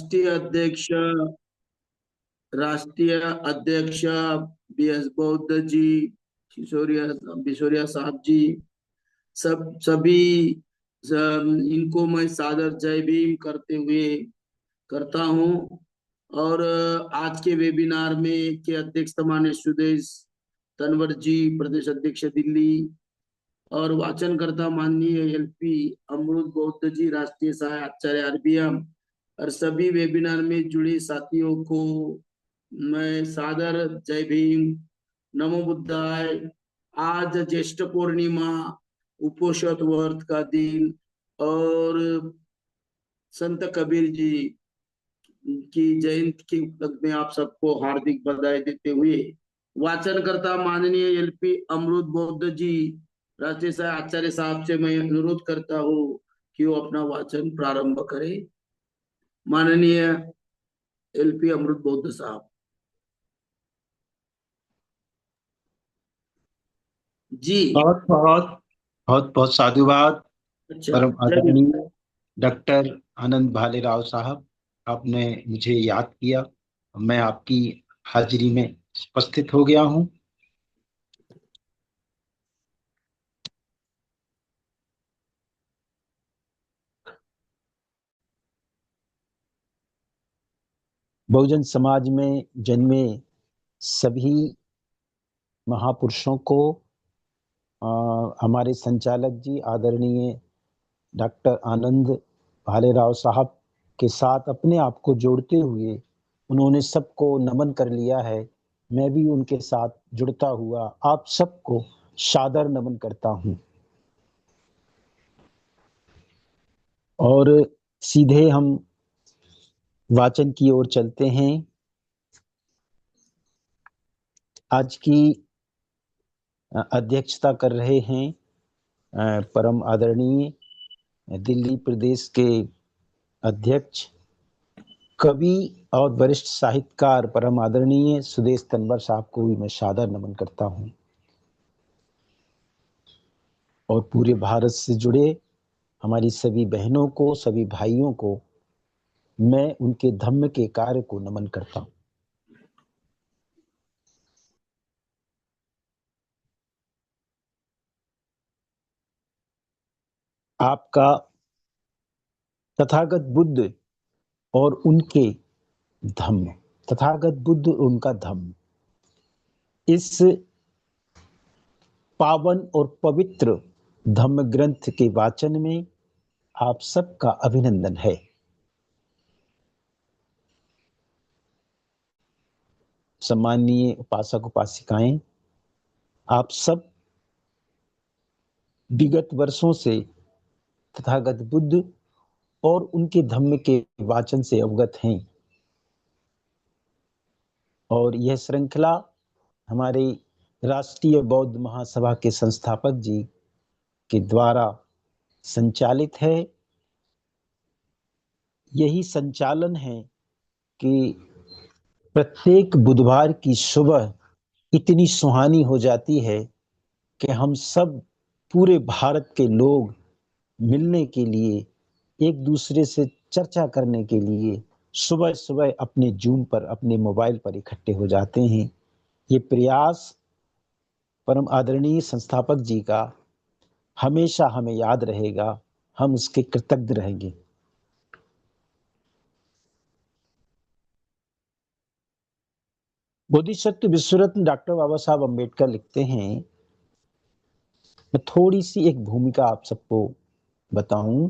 राष्ट्रीय अध्यक्ष राष्ट्रीय अध्यक्ष बी एस बौद्ध जी, बिशोरिया बिशोरिया साहब जी, सभी इनको मैं सादर जय भीम करते हुए करता हूँ। और आज के वेबिनार में के अध्यक्ष माननीय सुदेश तनवर जी, प्रदेश अध्यक्ष दिल्ली, और वाचनकर्ता माननीय एलपी अमृत बौद्ध जी, राष्ट्रीय सहायक आचार्य आरबीएम, और सभी वेबिनार में जुड़े साथियों को मैं सादर जय भीम, नमो बुद्धाय। आज ज्येष्ठ पूर्णिमा, उपोषण व्रत का दिन, और संत कबीर जी की जयंती के उपलक्ष्य में आप सबको हार्दिक बधाई देते हुए वाचनकर्ता माननीय एलपी अमृत बौद्ध जी, राष्ट्रीय सहायक आचार्य साहब से मैं अनुरोध करता हूँ कि वो अपना वाचन प्रारंभ करें। माननीय एलपी अमृत बौद्ध साहब जी। बहुत बहुत बहुत बहुत साधुवाद अच्छा, परम जय आदरणीय भीम। डॉक्टर आनंद भालेराव साहब, आपने मुझे याद किया। मैं आपकी हाजिरी में उपस्थित हो गया हूँ। बहुजन समाज में जन्मे सभी महापुरुषों को हमारे संचालक जी आदरणीय डॉक्टर आनंद भालेराव साहब के साथ अपने आप को जोड़ते हुए उन्होंने सबको नमन कर लिया है। मैं भी उनके साथ जुड़ता हुआ आप सबको सादर नमन करता हूं। और सीधे हम वाचन की ओर चलते हैं। आज की अध्यक्षता कर रहे हैं परम आदरणीय दिल्ली प्रदेश के अध्यक्ष, कवि और वरिष्ठ साहित्यकार परम आदरणीय सुदेश तनवर साहब को भी मैं सादर नमन करता हूं। और पूरे भारत से जुड़े हमारी सभी बहनों को, सभी भाइयों को मैं उनके धम्म के कार्य को नमन करता हूं। आपका तथागत बुद्ध और उनके धम्म, तथागत बुद्ध और उनका धम्म, इस पावन और पवित्र धम्म ग्रंथ के वाचन में आप सबका अभिनंदन है। सम्माननीय उपासक उपासिकाएं, आप सब विगत वर्षों से तथागत बुद्ध और उनके धम्म के वाचन से अवगत हैं। और यह श्रृंखला हमारे राष्ट्रीय बौद्ध महासभा के संस्थापक जी के द्वारा संचालित है। यही संचालन है कि प्रत्येक बुधवार की सुबह इतनी सुहानी हो जाती है कि हम सब पूरे भारत के लोग मिलने के लिए, एक दूसरे से चर्चा करने के लिए सुबह सुबह अपने जूम पर, अपने मोबाइल पर इकट्ठे हो जाते हैं। ये प्रयास परम आदरणीय संस्थापक जी का हमेशा हमें याद रहेगा, हम उसके कृतज्ञ रहेंगे। बोधिसत्व विश्वरत्न डॉक्टर बाबा साहब अम्बेडकर लिखते हैं, मैं थोड़ी सी एक भूमिका आप सबको बताऊं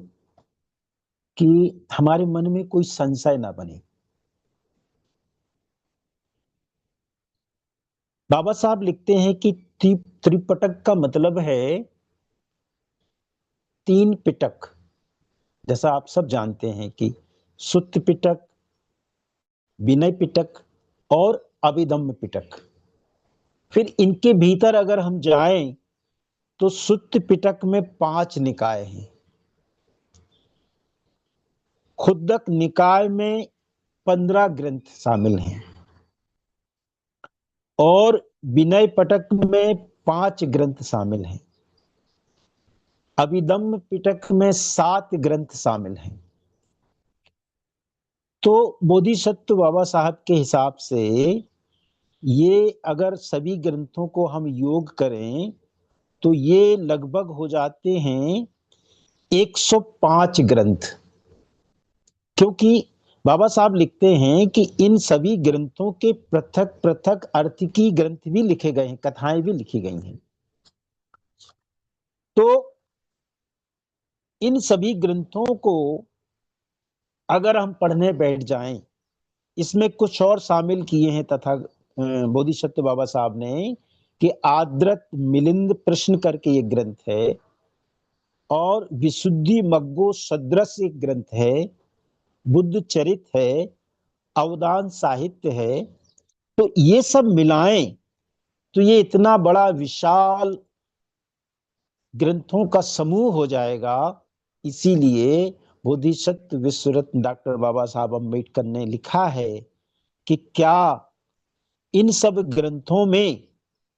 कि हमारे मन में कोई संशय ना बने। बाबा साहब लिखते हैं कि त्रिपिटक का मतलब है तीन पिटक। जैसा आप सब जानते हैं कि सुत्त पिटक, विनय पिटक और अभिधम्म पिटक। फिर इनके भीतर अगर हम जाएं तो सुत्त पिटक में 5 निकाय हैं, खुद्दक निकाय में 15 ग्रंथ शामिल हैं, और विनय पिटक में 5 ग्रंथ शामिल हैं, अभिधम्म पिटक में 7 ग्रंथ शामिल हैं, तो बोधिसत्व बाबा साहब के हिसाब से ये अगर सभी ग्रंथों को हम योग करें तो ये लगभग हो जाते हैं 105 ग्रंथ। क्योंकि बाबा साहब लिखते हैं कि इन सभी ग्रंथों के पृथक पृथक अर्थ की ग्रंथ भी लिखे गए हैं, कथाएं भी लिखी गई हैं। तो इन सभी ग्रंथों को अगर हम पढ़ने बैठ जाएं, इसमें कुछ और शामिल किए हैं तथा बोधिसत्व बाबा साहब ने कि आद्रत मिलिंद प्रश्न करके ये ग्रंथ है, और विशुद्धि मग्गो सदृश एक ग्रंथ है, बुद्ध चरित है, अवदान साहित्य है। तो ये सब मिलाएं तो ये इतना बड़ा विशाल ग्रंथों का समूह हो जाएगा। इसीलिए बोधिसत्व विश्व रत्न डॉक्टर बाबा साहब अम्बेडकर ने लिखा है कि क्या इन सब ग्रंथों में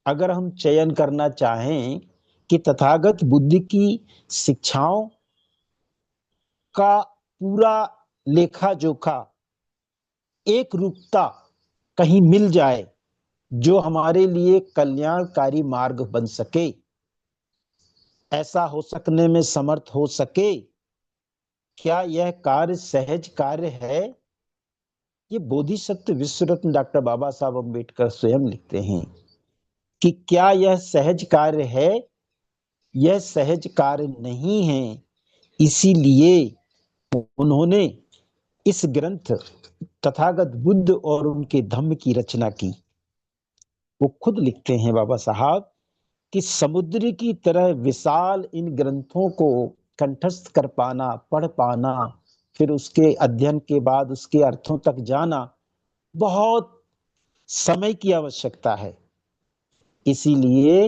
अगर हम चयन करना चाहें कि तथागत बुद्ध की शिक्षाओं का पूरा लेखा जोखा, एक रूपता कहीं मिल जाए जो हमारे लिए कल्याणकारी मार्ग बन सके, ऐसा हो सकने में समर्थ हो सके, क्या यह कार्य सहज कार्य है? ये बोधिसत्व विश्व रत्न डॉक्टर बाबा साहब अम्बेडकर स्वयं लिखते हैं कि क्या यह सहज कार्य है? यह सहज कार्य नहीं है। इसीलिए उन्होंने इस ग्रंथ तथागत बुद्ध और उनके धम्म की रचना की। वो खुद लिखते हैं बाबा साहब कि समुद्र की तरह विशाल इन ग्रंथों को कंठस्थ कर पाना, पढ़ पाना, फिर उसके अध्ययन के बाद उसके अर्थों तक जाना बहुत समय की आवश्यकता है। इसीलिए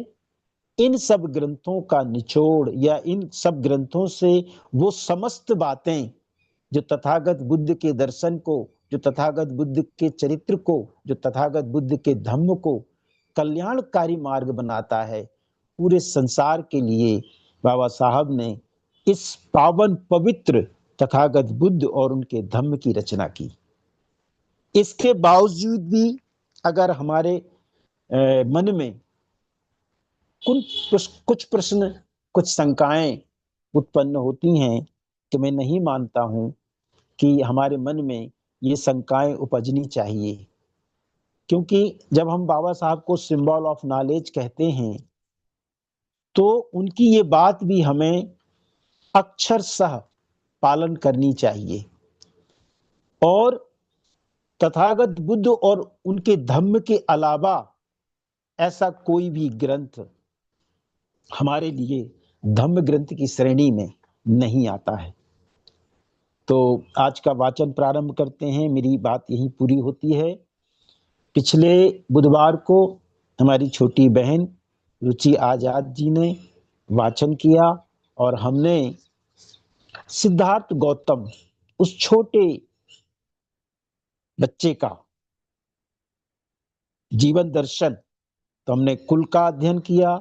इन सब ग्रंथों का निचोड़ या इन सब ग्रंथों से वो समस्त बातें जो तथागत बुद्ध के दर्शन को, जो तथागत बुद्ध के चरित्र को, जो तथागत बुद्ध के धम्म को कल्याणकारी मार्ग बनाता है, पूरे संसार के लिए बाबा साहब ने इस पावन पवित्र तथागत बुद्ध और उनके धम्म की रचना की। इसके बावजूद भी अगर हमारे मन में कुछ प्रश्न, कुछ शंकाएं उत्पन्न होती हैं, कि मैं नहीं मानता हूं कि हमारे मन में ये शंकाएं उपजनी चाहिए। क्योंकि जब हम बाबा साहब को सिंबल ऑफ नॉलेज कहते हैं तो उनकी ये बात भी हमें अक्षरशः पालन करनी चाहिए। और तथागत बुद्ध और उनके धम्म के अलावा ऐसा कोई भी ग्रंथ हमारे लिए धम्म ग्रंथ की श्रेणी में नहीं आता है। तो आज का वाचन प्रारंभ करते हैं। मेरी बात यही पूरी होती है। पिछले बुधवार को हमारी छोटी बहन रुचि आजाद जी ने वाचन किया और हमने सिद्धार्थ गौतम, उस छोटे बच्चे का जीवन दर्शन, तो हमने कुल का अध्ययन किया,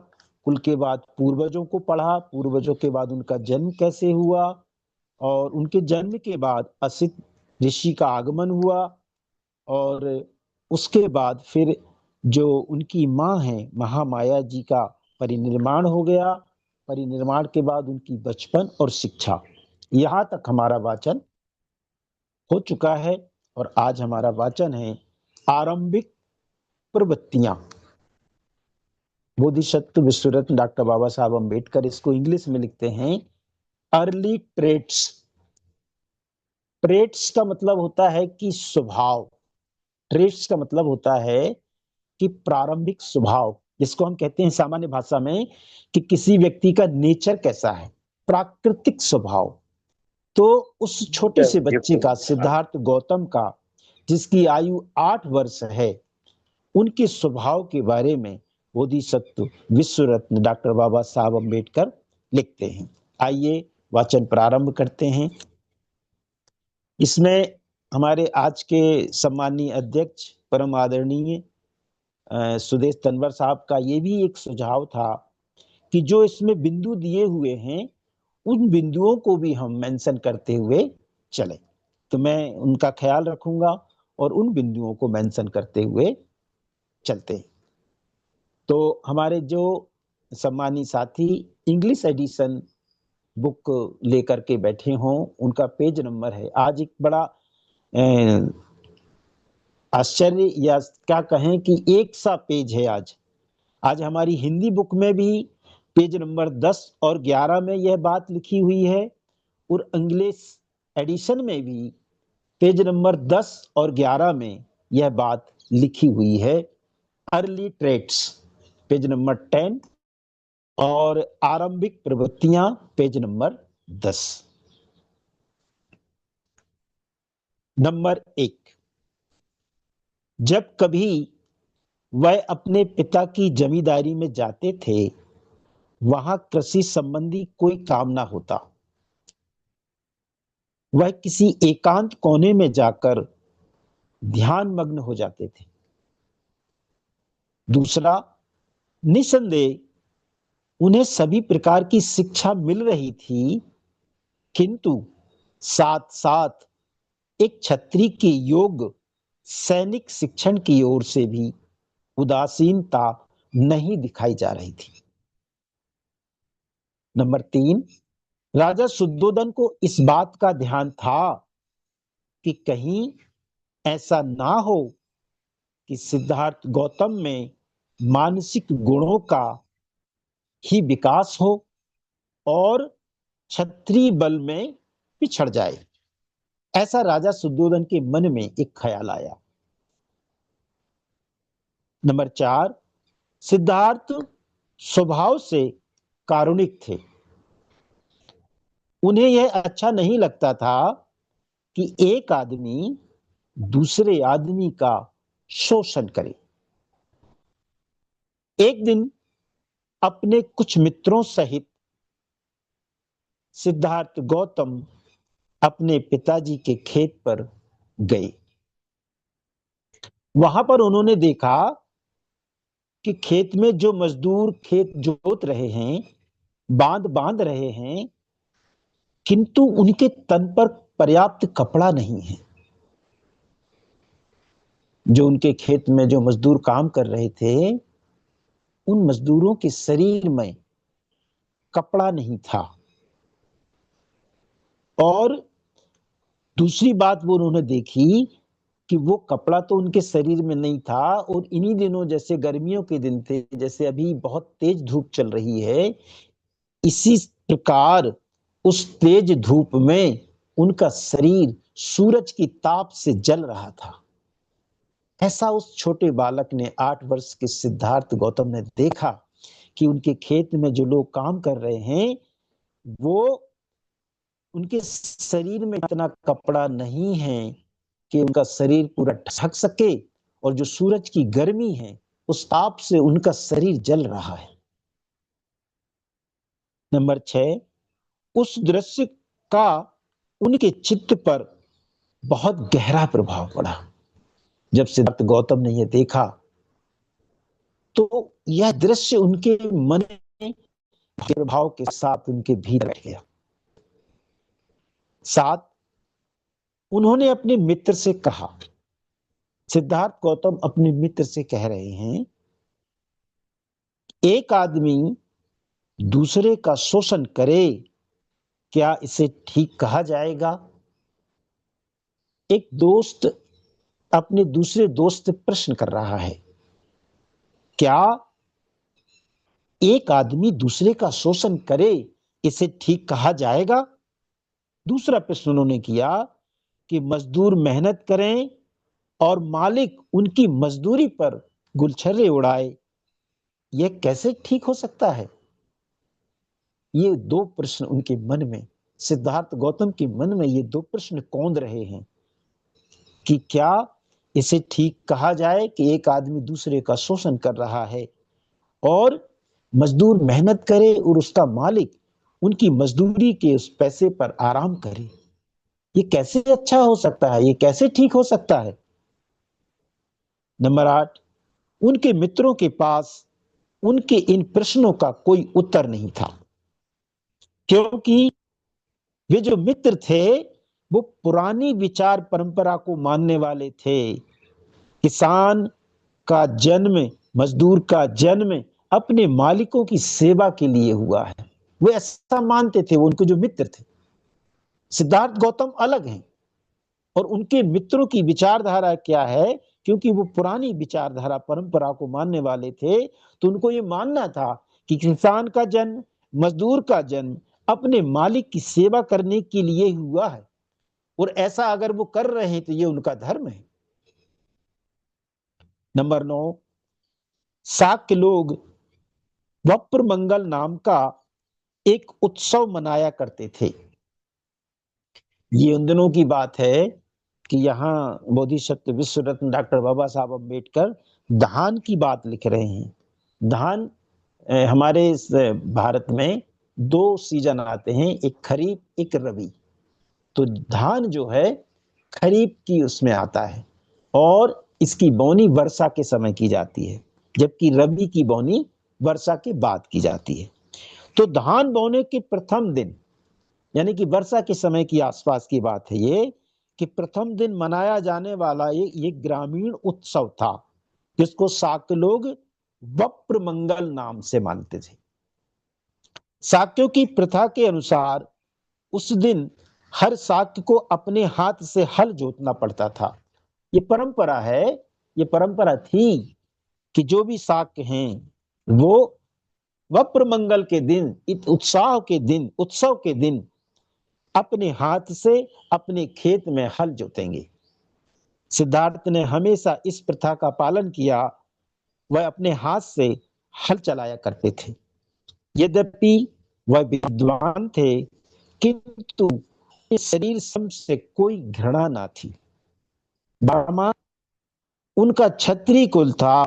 कुल के बाद पूर्वजों को पढ़ा, पूर्वजों के बाद उनका जन्म कैसे हुआ, और उनके जन्म के बाद असित ऋषि का आगमन हुआ, और उसके बाद फिर जो उनकी माँ है महामाया जी का परिनिर्माण हो गया। परिनिर्माण के बाद उनकी बचपन और शिक्षा, यहाँ तक हमारा वाचन हो चुका है। और आज हमारा वाचन है आरंभिक प्रवृत्तियां। बोधिसत्व विश्व रत्न डॉक्टर बाबा साहब अम्बेडकर इसको इंग्लिश में लिखते हैं अर्ली ट्रेट्स। ट्रेट्स का मतलब होता है कि स्वभाव, ट्रेट्स का मतलब होता है कि प्रारंभिक स्वभाव, जिसको हम कहते हैं सामान्य भाषा में कि किसी व्यक्ति का नेचर कैसा है, प्राकृतिक स्वभाव। तो उस छोटे से बच्चे का, सिद्धार्थ गौतम का, जिसकी आयु 8 वर्ष है, उनके स्वभाव के बारे में बोधिसत्व विश्व रत्न डॉक्टर बाबा साहब अम्बेडकर लिखते हैं। आइए वाचन प्रारंभ करते हैं। इसमें हमारे आज के सम्मानीय अध्यक्ष परम आदरणीय सुदेश तनवर साहब का ये भी एक सुझाव था कि जो इसमें बिंदु दिए हुए हैं उन बिंदुओं को भी हम मेंशन करते हुए चले। तो मैं उनका ख्याल रखूंगा और उन बिंदुओं को मेंशन करते हुए चलते हैं। तो हमारे जो सम्मानित साथी इंग्लिश एडिशन बुक लेकर के बैठे हों, उनका पेज नंबर है, आज एक बड़ा आश्चर्य या क्या कहें कि एक सा पेज है आज। आज हमारी हिंदी बुक में भी पेज नंबर 10 और 11 में यह बात लिखी हुई है, और इंग्लिश एडिशन में भी पेज नंबर 10 और 11 में यह बात लिखी हुई है। अर्ली ट्रेट्स पेज नंबर 10 और आरंभिक प्रवृत्तियां पेज नंबर 10। नंबर 1, जब कभी वह अपने पिता की जमींदारी में जाते थे, वहां कृषि संबंधी कोई काम ना होता। वह किसी एकांत कोने में जाकर ध्यान मग्न हो जाते थे। दूसरा, निसंदेह उन्हें सभी प्रकार की शिक्षा मिल रही थी, किंतु साथ साथ एक क्षत्रिय के योग्य सैनिक शिक्षण की ओर से भी उदासीनता नहीं दिखाई जा रही थी। नंबर 3, राजा शुद्धोधन को इस बात का ध्यान था कि कहीं ऐसा ना हो कि सिद्धार्थ गौतम में मानसिक गुणों का ही विकास हो और क्षत्रिय बल में पिछड़ जाए। ऐसा राजा शुद्धोधन के मन में एक ख्याल आया। नंबर 4, सिद्धार्थ स्वभाव से कारुणिक थे। उन्हें यह अच्छा नहीं लगता था कि एक आदमी दूसरे आदमी का शोषण करे। एक दिन अपने कुछ मित्रों सहित सिद्धार्थ गौतम अपने पिताजी के खेत पर गए। वहां पर उन्होंने देखा कि खेत में जो मजदूर खेत जोत रहे हैं, बांध बांध रहे हैं, किंतु उनके तन पर पर्याप्त कपड़ा नहीं है। जो उनके खेत में जो मजदूर काम कर रहे थे, उन मजदूरों के शरीर में कपड़ा नहीं था। और दूसरी बात वो उन्होंने देखी कि वो कपड़ा तो उनके शरीर में नहीं था, और इन्हीं दिनों जैसे गर्मियों के दिन थे, जैसे अभी बहुत तेज धूप चल रही है, इसी प्रकार उस तेज धूप में उनका शरीर सूरज की ताप से जल रहा था। ऐसा उस छोटे बालक ने, 8 वर्ष के सिद्धार्थ गौतम ने देखा कि उनके खेत में जो लोग काम कर रहे हैं, वो उनके शरीर में इतना कपड़ा नहीं है कि उनका शरीर पूरा ढक सके, और जो सूरज की गर्मी है उस ताप से उनका शरीर जल रहा है। नंबर 6, उस दृश्य का उनके चित्त पर बहुत गहरा प्रभाव पड़ा। जब सिद्धार्थ गौतम ने यह देखा तो यह दृश्य उनके मन में प्रभाव के साथ उनके भीतर बैठ गया। 7, उन्होंने अपने मित्र से कहा, सिद्धार्थ गौतम अपने मित्र से कह रहे हैं, एक आदमी दूसरे का शोषण करे, क्या इसे ठीक कहा जाएगा? एक दोस्त अपने दूसरे दोस्त से प्रश्न कर रहा है, क्या एक आदमी दूसरे का शोषण करे, इसे ठीक कहा जाएगा? दूसरा प्रश्न उन्होंने किया कि मजदूर मेहनत करें और मालिक उनकी मजदूरी पर गुलछर्रे उड़ाए, यह कैसे ठीक हो सकता है? ये 2 प्रश्न उनके मन में, सिद्धार्थ गौतम के मन में ये 2 प्रश्न कौंध रहे हैं कि क्या इसे ठीक कहा जाए कि एक आदमी दूसरे का शोषण कर रहा है और मजदूर मेहनत करे और उसका मालिक उनकी मजदूरी के उस पैसे पर आराम करे? ये कैसे अच्छा हो सकता है? ये कैसे ठीक हो सकता है? नंबर 8, उनके मित्रों के पास उनके इन प्रश्नों का कोई उत्तर नहीं था, क्योंकि वे जो मित्र थे वो पुरानी विचार परंपरा को मानने वाले थे। किसान का जन्म, मजदूर का जन्म अपने मालिकों की सेवा के लिए हुआ है, वो ऐसा मानते थे। वो उनके जो मित्र थे, सिद्धार्थ गौतम अलग हैं, और उनके मित्रों की विचारधारा क्या है, क्योंकि वो पुरानी विचारधारा परंपरा को मानने वाले थे, तो उनको ये मानना था कि किसान का जन्म, मजदूर का जन्म अपने मालिक की सेवा करने के लिए हुआ है, और ऐसा अगर वो कर रहे हैं तो ये उनका धर्म है। नंबर 9, शाक्य लोग वप्र मंगल नाम का एक उत्सव मनाया करते थे। ये उन दिनों की बात है कि यहाँ बोधिसत्व विश्व रत्न डॉक्टर बाबा साहब अम्बेडकर धान की बात लिख रहे हैं। धान हमारे इस भारत में 2 सीजन आते हैं, एक खरीफ एक रबी। तो धान जो है खरीफ की उसमें आता है, और इसकी बोनी वर्षा के समय की जाती है, जबकि रबी की बोनी वर्षा के बाद की जाती है। तो धान बोने के प्रथम दिन, यानी कि वर्षा के समय की आसपास की बात है ये, कि प्रथम दिन मनाया जाने वाला ये ग्रामीण उत्सव था, जिसको शाक्य लोग वप्र मंगल नाम से मानते थे। शाक्यों की प्रथा के अनुसार उस दिन हर शाक्य को अपने हाथ से हल जोतना पड़ता था। ये परंपरा है, ये परंपरा थी कि जो भी शाक्य हैं वो वप्र मंगल के दिन, उत्साह के दिन, उत्सव के दिन अपने हाथ से अपने खेत में हल जोतेंगे। सिद्धार्थ ने हमेशा इस प्रथा का पालन किया, वह अपने हाथ से हल चलाया करते थे। यद्यपि वह विद्वान थे, किंतु इस शरीर श्रम से कोई घृणा ना थी। बामा उनका क्षत्रिय कुल था,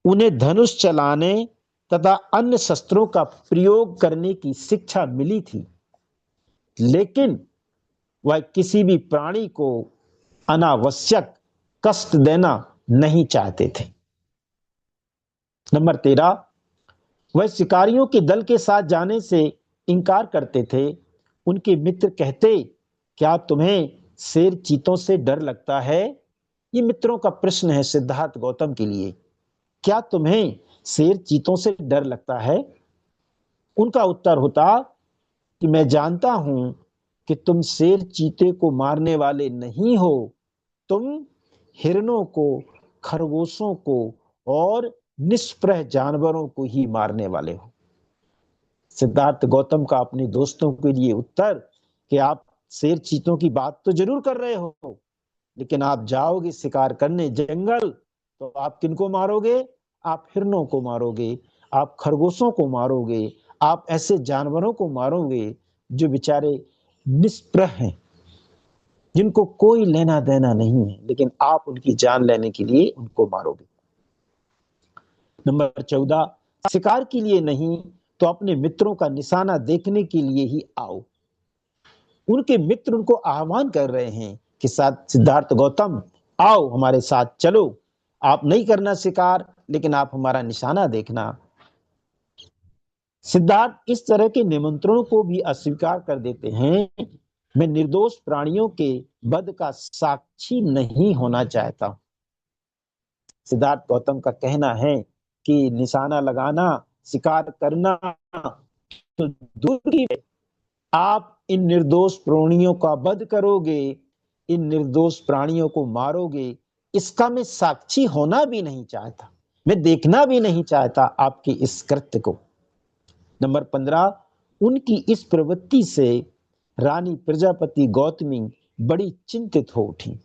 उन्हें धनुष चलाने तथा अन्य शस्त्रों का प्रयोग करने की शिक्षा मिली थी, लेकिन वह किसी भी प्राणी को अनावश्यक कष्ट देना नहीं चाहते थे। नंबर 13, वह शिकारियों के दल के साथ जाने से इनकार करते थे। उनके मित्र कहते, क्या तुम्हें शेर चीतों से डर लगता है? ये मित्रों का प्रश्न है सिद्धार्थ गौतम के लिए। क्या तुम्हें शेर चीतों से डर लगता है? उनका उत्तर होता कि मैं जानता हूं कि तुम शेर चीते को मारने वाले नहीं हो, तुम हिरणों को, खरगोशों को और निष्प्रह जानवरों को ही मारने वाले हो। सिद्धार्थ गौतम का अपने दोस्तों के लिए उत्तर कि आप शेर चीतों की बात तो जरूर कर रहे हो, लेकिन आप जाओगे शिकार करने जंगल तो आप किनको मारोगे? आप हिरणों को मारोगे, आप खरगोशों को मारोगे, आप ऐसे जानवरों को मारोगे जो बेचारे निष्प्रह हैं, जिनको कोई लेना देना नहीं है, लेकिन आप उनकी जान लेने के लिए उनको मारोगे। नंबर 14, शिकार के लिए नहीं तो अपने मित्रों का निशाना देखने के लिए ही आओ। उनके मित्र उनको आह्वान कर रहे हैं कि साथ सिद्धार्थ गौतम आओ हमारे साथ चलो, आप नहीं करना शिकार, लेकिन आप हमारा निशाना देखना। सिद्धार्थ इस तरह के निमंत्रणों को भी अस्वीकार कर देते हैं। मैं निर्दोष प्राणियों के वध का साक्षी नहीं होना चाहता। सिद्धार्थ गौतम का कहना है कि निशाना लगाना, शिकार करना तो दूर की, आप इन निर्दोष प्राणियों का वध करोगे, इन निर्दोष प्राणियों को मारोगे, इसका मैं साक्षी होना भी नहीं चाहता, मैं देखना भी नहीं चाहता आपके इस कृत्य को। नंबर 15, उनकी इस प्रवृत्ति से रानी प्रजापति गौतमी बड़ी चिंतित हो उठी।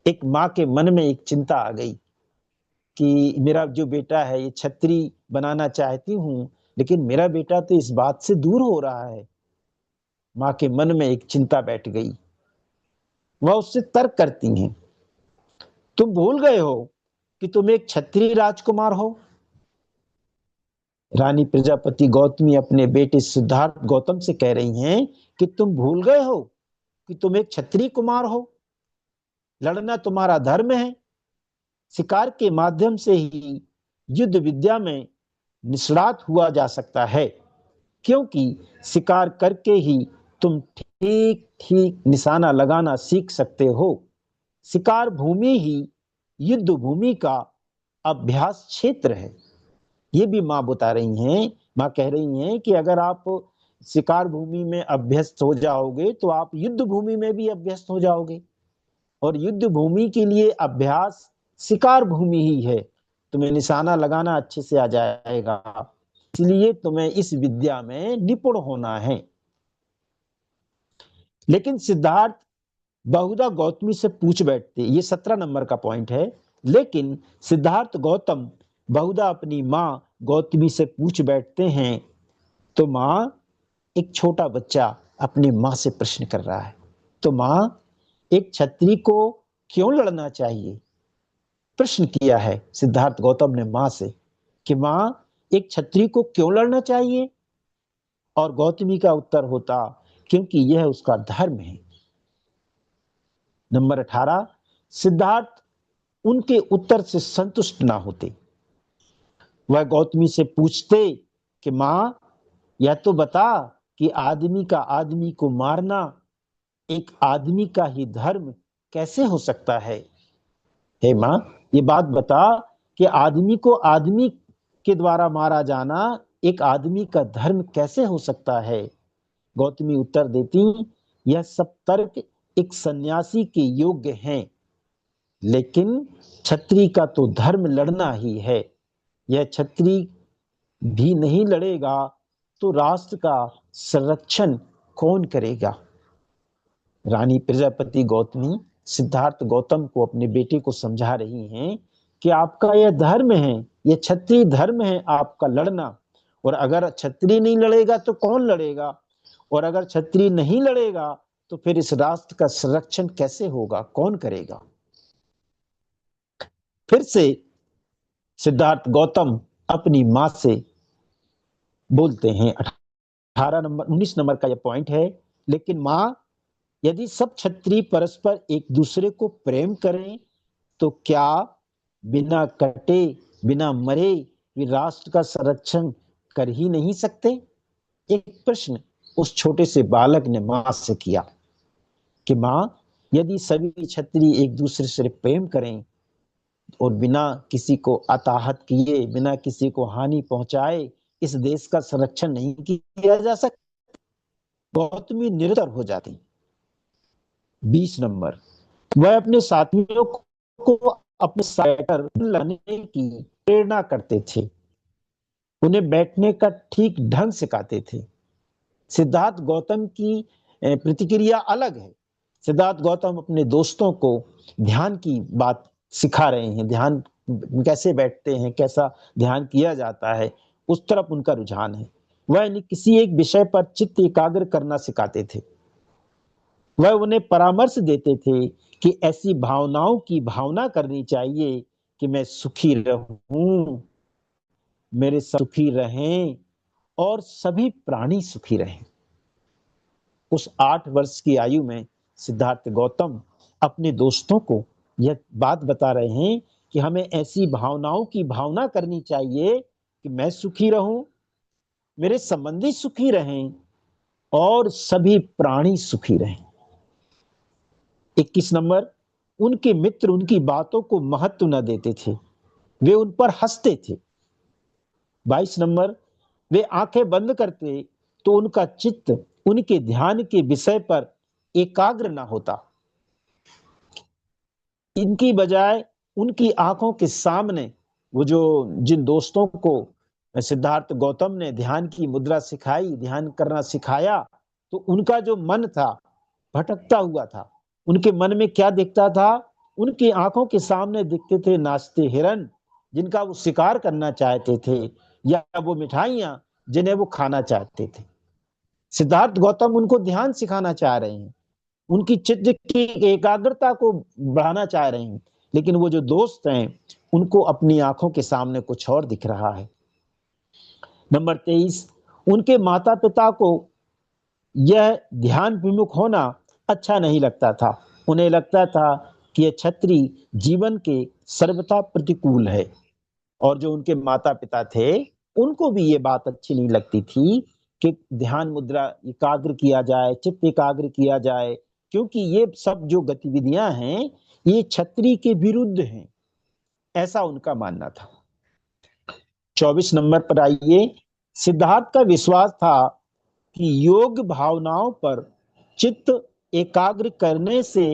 एक माँ के मन में एक चिंता आ गई कि मेरा जो बेटा है ये छत्री बनाना चाहती हूं, लेकिन मेरा बेटा तो इस बात से दूर हो रहा है। माँ के मन में एक चिंता बैठ गई। वह उससे तर्क करती हैं, तुम भूल गए हो कि तुम एक क्षत्रिय राजकुमार हो। रानी प्रजापति गौतमी अपने बेटे सिद्धार्थ गौतम से कह रही हैं कि तुम भूल गए हो कि तुम एक क्षत्रिय कुमार हो, लड़ना तुम्हारा धर्म है, शिकार के माध्यम से ही युद्ध विद्या में निष्णात हुआ जा सकता है, क्योंकि शिकार करके ही तुम ठीक ठीक निशाना लगाना सीख सकते हो। शिकार भूमि ही युद्ध भूमि का अभ्यास क्षेत्र है। ये भी माँ बता रही हैं, माँ कह रही हैं कि अगर आप शिकार भूमि में अभ्यस्त हो जाओगे तो आप युद्ध भूमि में भी अभ्यस्त हो जाओगे, और युद्ध भूमि के लिए अभ्यास शिकार भूमि ही है। तुम्हें निशाना लगाना अच्छे से आ जाएगा, इसलिए तुम्हें इस विद्या में निपुण होना है। लेकिन सिद्धार्थ बहुधा गौतमी से पूछ बैठते, ये 17 नंबर का पॉइंट है। लेकिन सिद्धार्थ गौतम बहुधा अपनी माँ गौतमी से पूछ बैठते हैं। तो माँ, एक छोटा बच्चा अपनी माँ से प्रश्न कर रहा है, तो माँ, एक क्षत्रिय को क्यों लड़ना चाहिए? प्रश्न किया है सिद्धार्थ गौतम ने माँ से कि माँ, एक क्षत्रिय को क्यों लड़ना चाहिए? और गौतमी का उत्तर होता, क्योंकि यह उसका धर्म है। नंबर 18, सिद्धार्थ उनके उत्तर से संतुष्ट ना होते। वह गौतमी से पूछते कि माँ, यह तो बता कि आदमी का आदमी को मारना एक आदमी का ही धर्म कैसे हो सकता है? हे माँ, ये बात बता कि आदमी को आदमी के द्वारा मारा जाना एक आदमी का धर्म कैसे हो सकता है? गौतमी उत्तर देती, यह सब तर्क एक सन्यासी के योग्य हैं, लेकिन क्षत्रिय का तो धर्म लड़ना ही है। यह क्षत्रिय भी नहीं लड़ेगा तो राष्ट्र का संरक्षण कौन करेगा? रानी प्रजापति गौतमी सिद्धार्थ गौतम को, अपने बेटे को समझा रही हैं कि आपका यह धर्म है, यह क्षत्रिय धर्म है आपका लड़ना, और अगर क्षत्रिय नहीं लड़ेगा तो कौन लड़ेगा? और अगर क्षत्रिय नहीं लड़ेगा तो फिर इस राष्ट्र का संरक्षण कैसे होगा, कौन करेगा? फिर से सिद्धार्थ गौतम अपनी मां से बोलते हैं, 19 नंबर का यह पॉइंट है। लेकिन मां, यदि सब क्षत्रिय परस्पर एक दूसरे को प्रेम करें तो क्या बिना कटे, बिना मरे वे राष्ट्र का संरक्षण कर ही नहीं सकते? एक प्रश्न उस छोटे से बालक ने मां से किया कि मां, यदि सभी क्षत्रिय एक दूसरे से प्रेम करें और बिना किसी को अताहत किए, बिना किसी को हानि पहुंचाए इस देश का संरक्षण नहीं किया जा सकता? गौतमी निरुत्तर हो जाती। 20 नंबर, वह अपने साथियों को अपने साइटर लाने की प्रेरणा करते थे, उन्हें बैठने का ठीक ढंग सिखाते थे। सिद्धार्थ गौतम की प्रतिक्रिया अलग है। सिद्धार्थ गौतम अपने दोस्तों को ध्यान की बात सिखा रहे हैं, ध्यान कैसे बैठते हैं, कैसा ध्यान किया जाता है, उस तरफ उनका रुझान है। वह किसी एक विषय पर चित्त एकाग्र करना सिखाते थे। वह उन्हें परामर्श देते थे कि ऐसी भावनाओं की भावना करनी चाहिए कि मैं सुखी रहूं, मेरे सुखी रहें और सभी प्राणी सुखी रहें। उस 8 वर्ष की आयु में सिद्धार्थ गौतम अपने दोस्तों को यह बात बता रहे हैं कि हमें ऐसी भावनाओं की भावना करनी चाहिए कि मैं सुखी रहूं, मेरे संबंधी सुखी रहें और सभी प्राणी सुखी रहें। 21 नंबर, उनके मित्र उनकी बातों को महत्व न देते थे, वे उन पर हंसते थे। 22 नंबर, वे आंखें बंद करते तो उनका चित्त उनके ध्यान के विषय पर एकाग्र ना होता। इनकी बजाय उनकी आंखों के सामने वो जो जिन दोस्तों को सिद्धार्थ गौतम ने ध्यान की मुद्रा सिखाई, ध्यान करना सिखाया, तो उनका जो मन था भटकता हुआ था। उनके मन में क्या दिखता था? उनकी आंखों के सामने दिखते थे नाचते हिरन जिनका वो शिकार करना चाहते थे, या वो मिठाइयां जिन्हें वो खाना चाहते थे। सिद्धार्थ गौतम उनको ध्यान सिखाना चाह रहे हैं, उनकी चित्त की एकाग्रता को बढ़ाना चाह रहे हैं, लेकिन वो जो दोस्त हैं उनको अपनी आंखों के सामने कुछ और दिख रहा है। नंबर 23, उनके माता पिता को यह ध्यान विमुख होना अच्छा नहीं लगता था। उन्हें लगता था कि यह क्षत्रिय जीवन के सर्वथा प्रतिकूल है, और जो उनके माता पिता थे उनको भी ये बात अच्छी नहीं लगती थी कि ध्यान मुद्रा एकाग्र किया जाए, चित्त एकाग्र किया जाए, क्योंकि ये सब जो गतिविधियां हैं ये क्षत्रिय के विरुद्ध हैं, ऐसा उनका मानना था। 24 नंबर पर आइए। सिद्धार्थ का विश्वास था कि योग भावनाओं पर चित्त एकाग्र करने से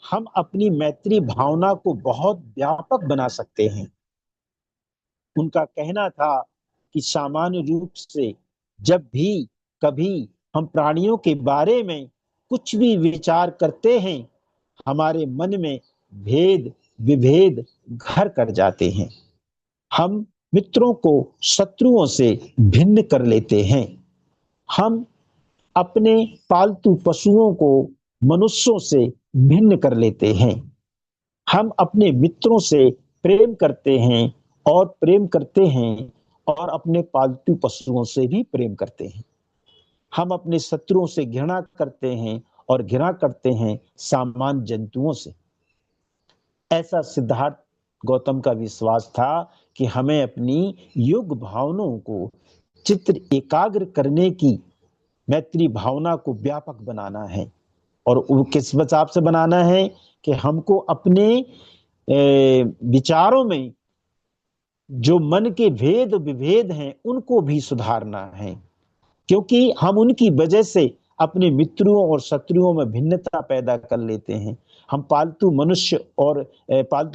हम अपनी मैत्री भावना को बहुत व्यापक बना सकते हैं। उनका कहना था कि सामान्य रूप से जब भी कभी हम प्राणियों के बारे में कुछ भी विचार करते हैं, हमारे मन में भेद विभेद घर कर जाते हैं। हम मित्रों को शत्रुओं से भिन्न कर लेते हैं। हम अपने पालतू पशुओं को मनुष्यों से भिन्न कर लेते हैं। हम अपने मित्रों से प्रेम करते हैं और अपने पालतू पशुओं से भी प्रेम करते हैं। हम अपने शत्रुओं से घृणा करते हैं और घृणा करते हैं सामान्य जंतुओं से। ऐसा सिद्धार्थ गौतम का विश्वास था कि हमें अपनी योग भावनाओं को चित्र एकाग्र करने की मैत्री भावना को व्यापक बनाना है। और वो किस हिसाब से बनाना है कि हमको अपने विचारों में जो मन के भेद विभेद हैं उनको भी सुधारना है, क्योंकि हम उनकी वजह से अपने मित्रों और शत्रुओं में भिन्नता पैदा कर लेते हैं। हम पालतू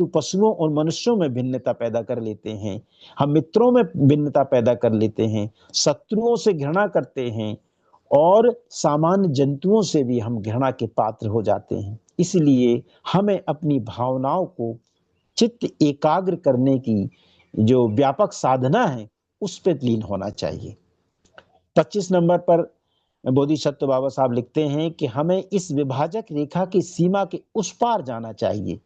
पशुओं और मनुष्यों में भिन्नता पैदा कर लेते हैं। हम मित्रों में भिन्नता पैदा कर लेते हैं, शत्रुओं से घृणा करते हैं और सामान्य जंतुओं से भी हम घृणा के पात्र हो जाते हैं। इसलिए हमें अपनी भावनाओं को चित्त एकाग्र करने की जो व्यापक साधना है उस पर लीन होना चाहिए। 25 नंबर पर बोधिसत्व बाबा साहब लिखते हैं कि हमें इस विभाजक रेखा की सीमा के उस पार जाना चाहिए।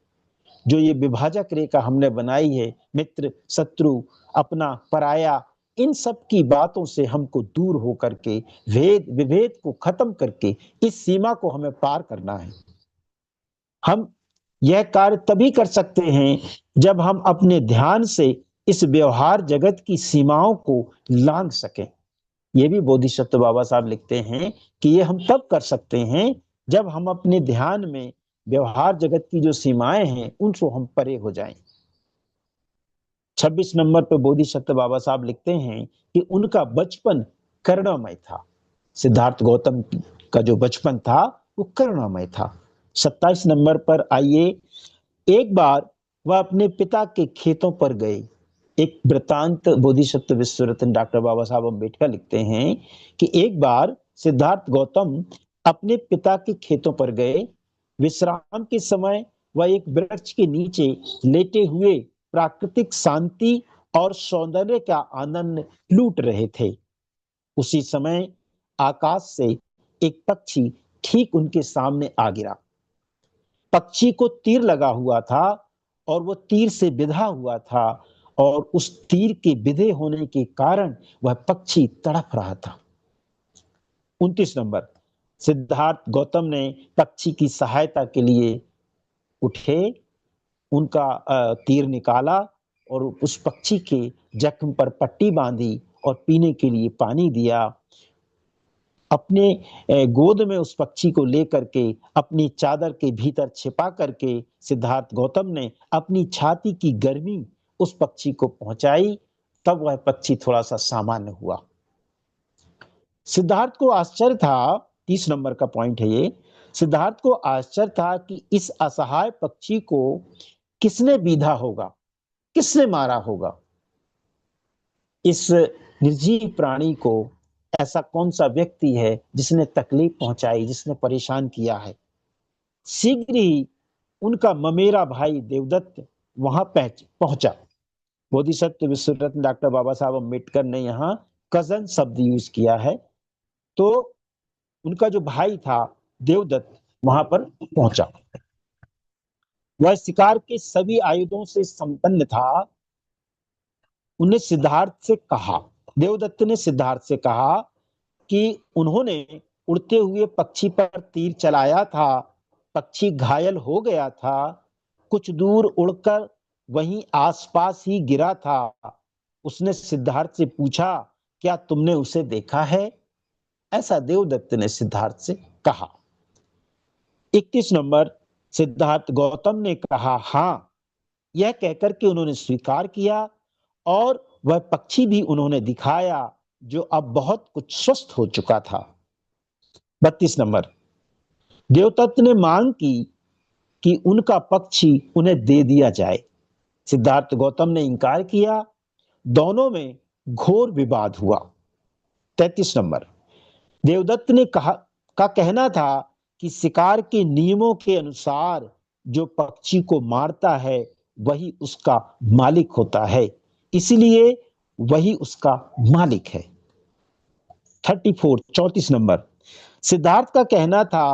जो ये विभाजक रेखा हमने बनाई है, मित्र शत्रु अपना पराया, इन सब की बातों से हमको दूर होकर के भेद विभेद को खत्म करके इस सीमा को हमें पार करना है। हम यह कार्य तभी कर सकते हैं जब हम अपने ध्यान से इस व्यवहार जगत की सीमाओं को लांघ सकें। ये भी बोधिसत्व बाबा साहब लिखते हैं कि ये हम तब कर सकते हैं जब हम अपने ध्यान में व्यवहार जगत की जो सीमाएं हैं उनसे हम परे हो जाएं। 26 नंबर पर बोधिसत्व बाबा साहब लिखते हैं कि उनका बचपन करुणामय था। सिद्धार्थ गौतम का जो बचपन था वो करुणामय था। 27 नंबर पर आइए। एक बार वह अपने पिता के खेतों पर गए। एक वृतांत बोधिसत्व विश्वरत्न डॉक्टर बाबा साहब अम्बेडकर लिखते हैं कि एक बार सिद्धार्थ गौतम अपने पिता के खेतों पर गए। विश्राम के समय वह एक वृक्ष के नीचे लेटे हुए प्राकृतिक शांति और सौंदर्य का आनंद लूट रहे थे। उसी समय आकाश से एक पक्षी ठीक उनके सामने आ गिरा। पक्षी को तीर लगा हुआ था और वो तीर से बिधा हुआ था और उस तीर के बिधे होने के कारण वह पक्षी तड़प रहा था। 29 नंबर, सिद्धार्थ गौतम ने पक्षी की सहायता के लिए उठे, उनका तीर निकाला और उस पक्षी के जख्म पर पट्टी बांधी और पीने के लिए पानी दिया। अपने गोद में उस पक्षी को लेकर के अपनी चादर के भीतर छिपा करके सिद्धार्थ गौतम ने अपनी छाती की गर्मी उस पक्षी को पहुंचाई। तब वह पक्षी थोड़ा सा सामान्य हुआ। सिद्धार्थ को आश्चर्य था, 30 नंबर का पॉइंट है ये, सिद्धार्थ को आश्चर्य था कि इस असहाय पक्षी को किसने बीधा होगा, किसने मारा होगा। इस निर्जीव प्राणी को ऐसा कौन सा व्यक्ति है जिसने तकलीफ पहुंचाई, जिसने परेशान किया है। शीघ्र ही उनका ममेरा भाई देवदत्त वहां पहुंचा। बोधिसत्व विश्वरत्न डॉक्टर बाबा साहब अम्बेडकर ने यहाँ कजन शब्द यूज किया है। तो उनका जो भाई था देवदत्त वहां पर पहुंचा। वह शिकार के सभी आयुधों से संपन्न था। उन्हें सिद्धार्थ से कहा, देवदत्त ने सिद्धार्थ से कहा कि उन्होंने उड़ते हुए पक्षी पर तीर चलाया था, पक्षी घायल हो गया था, कुछ दूर उड़कर वहीं आसपास ही गिरा था। उसने सिद्धार्थ से पूछा, क्या तुमने उसे देखा है? ऐसा देवदत्त ने सिद्धार्थ से कहा। 31 नंबर, सिद्धार्थ गौतम ने कहा हाँ, यह कहकर के उन्होंने स्वीकार किया और वह पक्षी भी उन्होंने दिखाया जो अब बहुत कुछ स्वस्थ हो चुका था। 32 नंबर, देवदत्त ने मांग की कि उनका पक्षी उन्हें दे दिया जाए। सिद्धार्थ गौतम ने इंकार किया। दोनों में घोर विवाद हुआ। 33 नंबर, देवदत्त ने कहा का कहना था कि शिकार के नियमों के अनुसार जो पक्षी को मारता है वही उसका मालिक होता है, इसलिए वही उसका मालिक है। 34 नंबर, सिद्धार्थ का कहना था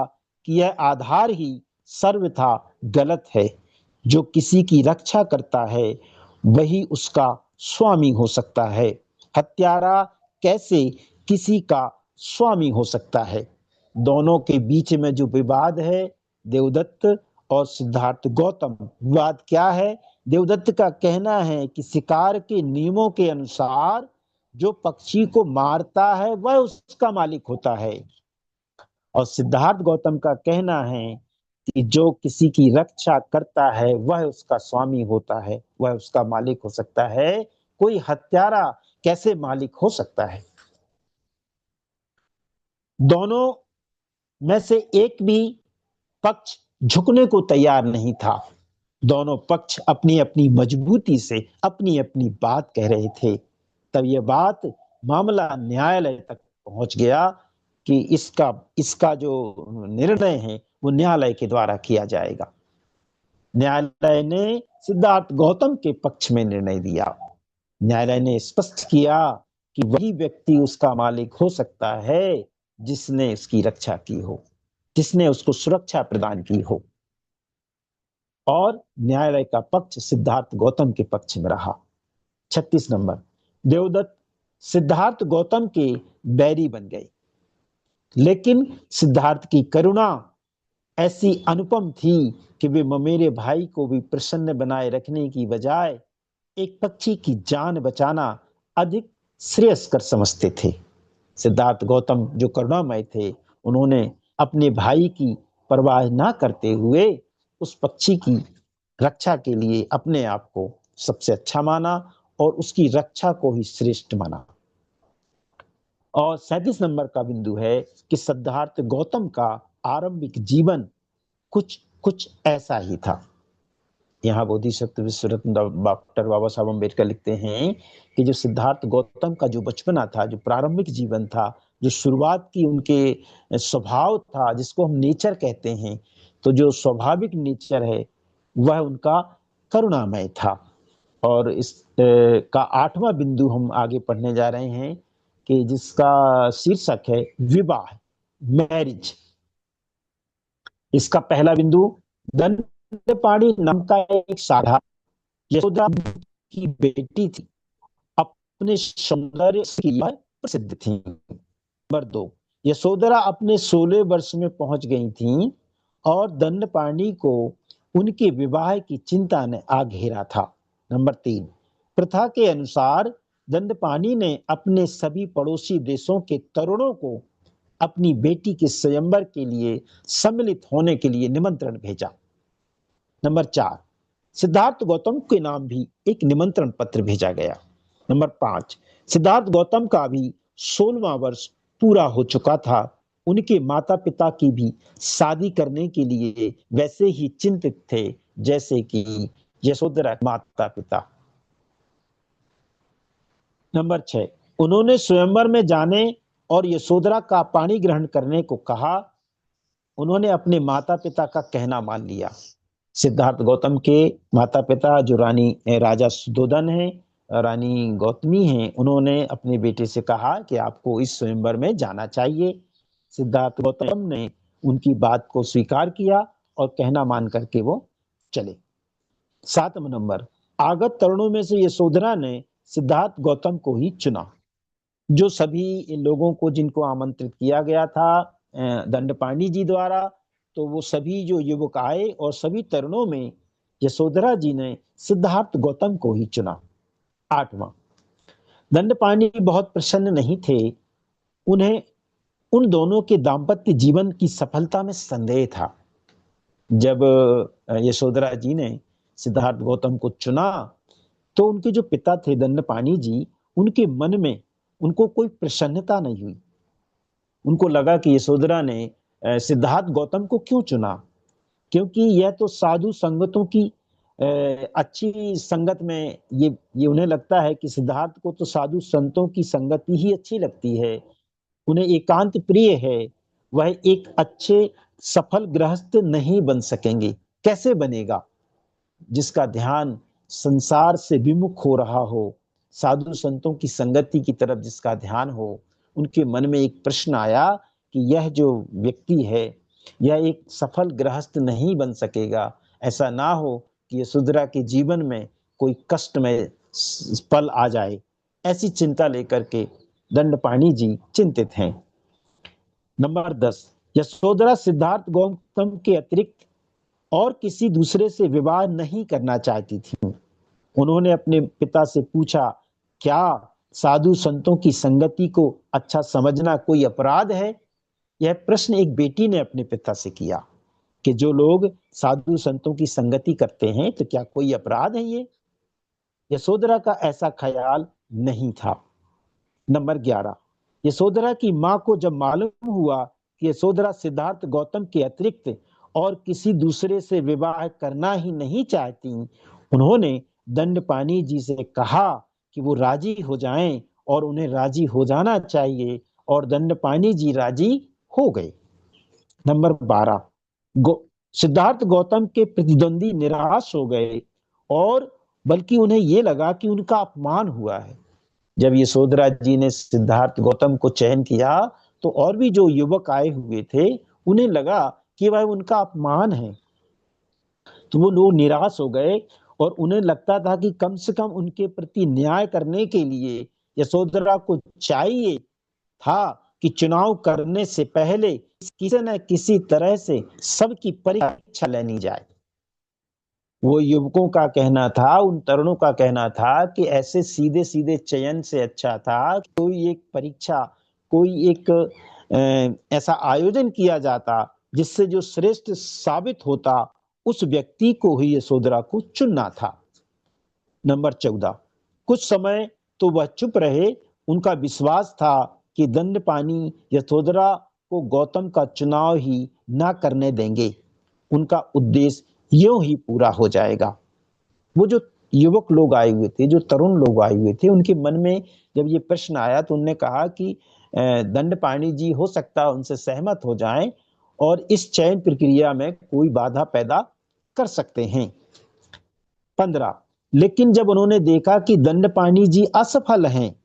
कि यह आधार ही सर्वथा गलत है। जो किसी की रक्षा करता है वही उसका स्वामी हो सकता है। हत्यारा कैसे किसी का स्वामी हो सकता है। दोनों के बीच में जो विवाद है, देवदत्त और सिद्धार्थ गौतम, विवाद क्या है? देवदत्त का कहना है कि शिकार के नियमों के अनुसार जो पक्षी को मारता है वह उसका मालिक होता है, और सिद्धार्थ गौतम का कहना है कि जो किसी की रक्षा करता है वह उसका स्वामी होता है, वह उसका मालिक हो सकता है। कोई हत्यारा कैसे मालिक हो सकता है? दोनों में से एक भी पक्ष झुकने को तैयार नहीं था। दोनों पक्ष अपनी अपनी मजबूती से अपनी अपनी बात कह रहे थे। तब यह बात मामला न्यायालय तक पहुंच गया कि इसका इसका जो निर्णय है वो न्यायालय के द्वारा किया जाएगा। न्यायालय ने सिद्धार्थ गौतम के पक्ष में निर्णय दिया। न्यायालय ने स्पष्ट किया कि वही व्यक्ति उसका मालिक हो सकता है जिसने उसकी रक्षा की हो, जिसने उसको सुरक्षा प्रदान की हो। और न्यायालय का पक्ष सिद्धार्थ गौतम के पक्ष में रहा। 36 नंबर, देवदत्त सिद्धार्थ गौतम के बैरी बन गए, लेकिन सिद्धार्थ की करुणा ऐसी अनुपम थी कि वे ममेरे भाई को भी प्रसन्न बनाए रखने की बजाय एक पक्षी की जान बचाना अधिक श्रेयस्कर समझते थे। सिद्धार्थ गौतम जो करुणामय थे, उन्होंने अपने भाई की परवाह ना करते हुए उस पक्षी की रक्षा के लिए अपने आप को सबसे अच्छा माना और उसकी रक्षा को ही श्रेष्ठ माना। और 37 नंबर का बिंदु है कि सिद्धार्थ गौतम का आरंभिक जीवन कुछ कुछ ऐसा ही था। यहाँ बोधिसत्व विश्व रत्न डॉक्टर बाबा साहब अम्बेडकर लिखते हैं कि जो सिद्धार्थ गौतम का जो बचपना था, जो प्रारंभिक जीवन था, जो शुरुआत की उनके स्वभाव था, जिसको हम नेचर कहते हैं, तो जो स्वाभाविक नेचर है वह उनका करुणामय था। और इस का 8वां बिंदु हम आगे पढ़ने जा रहे हैं कि जिसका शीर्षक है विवाह, मैरिज। इसका पहला बिंदु, दंडपाणि नाम का एक साधक यशोदा की बेटी थी, अपने सौंदर्य के लिए प्रसिद्ध थी। नंबर 2, यशोधरा अपने 16 वर्ष में पहुंच गई थी और दंडपाणि को उनके विवाह की चिंता ने आ घेरा था। नंबर 3, प्रथा के अनुसार दंडपाणि ने अपने सभी पड़ोसी देशों के तरुणों को अपनी बेटी के स्वयंवर के लिए सम्मिलित होने के लिए निमंत्रण भेजा। नंबर 4, सिद्धार्थ गौतम के नाम भी एक निमंत्रण पत्र भेजा गया। नंबर 5, सिद्धार्थ गौतम का भी 16वां वर्ष पूरा हो चुका था। उनके माता पिता की भी शादी करने के लिए वैसे ही चिंतित थे जैसे कि यशोधरा माता पिता। नंबर 6, उन्होंने स्वयंवर में जाने और यशोधरा का पाणी ग्रहण करने को कहा। उन्होंने अपने माता पिता का कहना मान लिया। सिद्धार्थ गौतम के माता पिता जो राजा सुधोधन है, रानी गौतमी हैं, उन्होंने अपने बेटे से कहा कि आपको इस स्वयंवर में जाना चाहिए। सिद्धार्थ गौतम ने उनकी बात को स्वीकार किया और कहना मान करके वो चले। 7वां नंबर, आगत तरुणों में से यशोधरा ने सिद्धार्थ गौतम को ही चुना। जो सभी लोगों को जिनको आमंत्रित किया गया था दंडपाणि जी द्वारा, तो वो सभी जो युवक आए और सभी तरुणों में यशोधरा जी ने सिद्धार्थ गौतम को ही चुना। 8वां, दंडपाणि बहुत प्रसन्न नहीं थे। उन्हें उन दोनों के दाम्पत्य जीवन की सफलता में संदेह था। जब यशोधरा जी ने सिद्धार्थ गौतम को चुना तो उनके जो पिता थे दंडपाणि जी, उनके मन में उनको कोई प्रसन्नता नहीं हुई। उनको लगा कि यशोधरा ने सिद्धार्थ गौतम को क्यों चुना, क्योंकि यह तो साधु संगतों की अच्छी संगत में ये उन्हें लगता है कि सिद्धार्थ को तो साधु संतों की संगति ही अच्छी लगती है, उन्हें एकांत प्रिय है। वह एक अच्छे सफल गृहस्थ नहीं बन सकेंगे। कैसे बनेगा जिसका ध्यान संसार से विमुख हो रहा हो, साधु संतों की संगति की तरफ जिसका ध्यान हो। उनके मन में एक प्रश्न आया कि यह जो व्यक्ति है यह एक सफल गृहस्थ नहीं बन सकेगा। ऐसा ना हो कि यशोधरा के जीवन में कोई कष्टमय पल आ जाए। ऐसी चिंता लेकर के दंडपाणि जी चिंतित हैं। नंबर 10, यशोधरा सिद्धार्थ गौतम के अतिरिक्त और किसी दूसरे से विवाह नहीं करना चाहती थी। उन्होंने अपने पिता से पूछा, क्या साधु संतों की संगति को अच्छा समझना कोई अपराध है? यह प्रश्न एक बेटी ने अपने पिता से किया कि जो लोग साधु संतों की संगति करते हैं तो क्या कोई अपराध है ये? यशोधरा का ऐसा ख्याल नहीं था। नंबर 11, यशोधरा की मां को जब मालूम हुआ कि यशोधरा सिद्धार्थ गौतम के अतिरिक्त और किसी दूसरे से विवाह करना ही नहीं चाहती, उन्होंने दंडपाणि जी से कहा कि वो राजी हो जाएं और उन्हें राजी हो जाना चाहिए, और दंडपाणि जी राजी हो गए। नंबर 12, सिद्धार्थ गौतम के प्रतिद्वंदी निराश हो गए और बल्कि उन्हें यह लगा कि उनका अपमान हुआ है। जब यशोधरा जी ने सिद्धार्थ गौतम को चयन किया तो और भी जो युवक आए हुए थे उन्हें लगा कि वह उनका अपमान है, तो वो लोग निराश हो गए और उन्हें लगता था कि कम से कम उनके प्रति न्याय करने के लिए यशोधरा को चाहिए था कि चुनाव करने से पहले किसी न किसी तरह से सबकी परीक्षा लेनी जाए। वो युवकों का कहना था, उन तरुणों का कहना था कि ऐसे सीधे सीधे चयन से अच्छा था कोई एक परीक्षा, कोई एक ऐसा आयोजन किया जाता जिससे जो श्रेष्ठ साबित होता उस व्यक्ति को ही यशोधरा को चुनना था। नंबर 14, कुछ समय तो वह चुप रहे। उनका विश्वास था कि दंडपाणि यशोधरा को गौतम का चुनाव ही ना करने देंगे, उनका उद्देश्य यूं ही पूरा हो जाएगा। वो जो युवक लोग आए हुए थे, जो तरुण लोग आए हुए थे, उनके मन में जब ये प्रश्न आया तो उन्होंने कहा कि दंडपाणि जी हो सकता है उनसे सहमत हो जाएं और इस चयन प्रक्रिया में कोई बाधा पैदा कर सकते हैं। 15, लेकिन जब उन्होंने देखा कि दंडपाणि जी असफल हैं,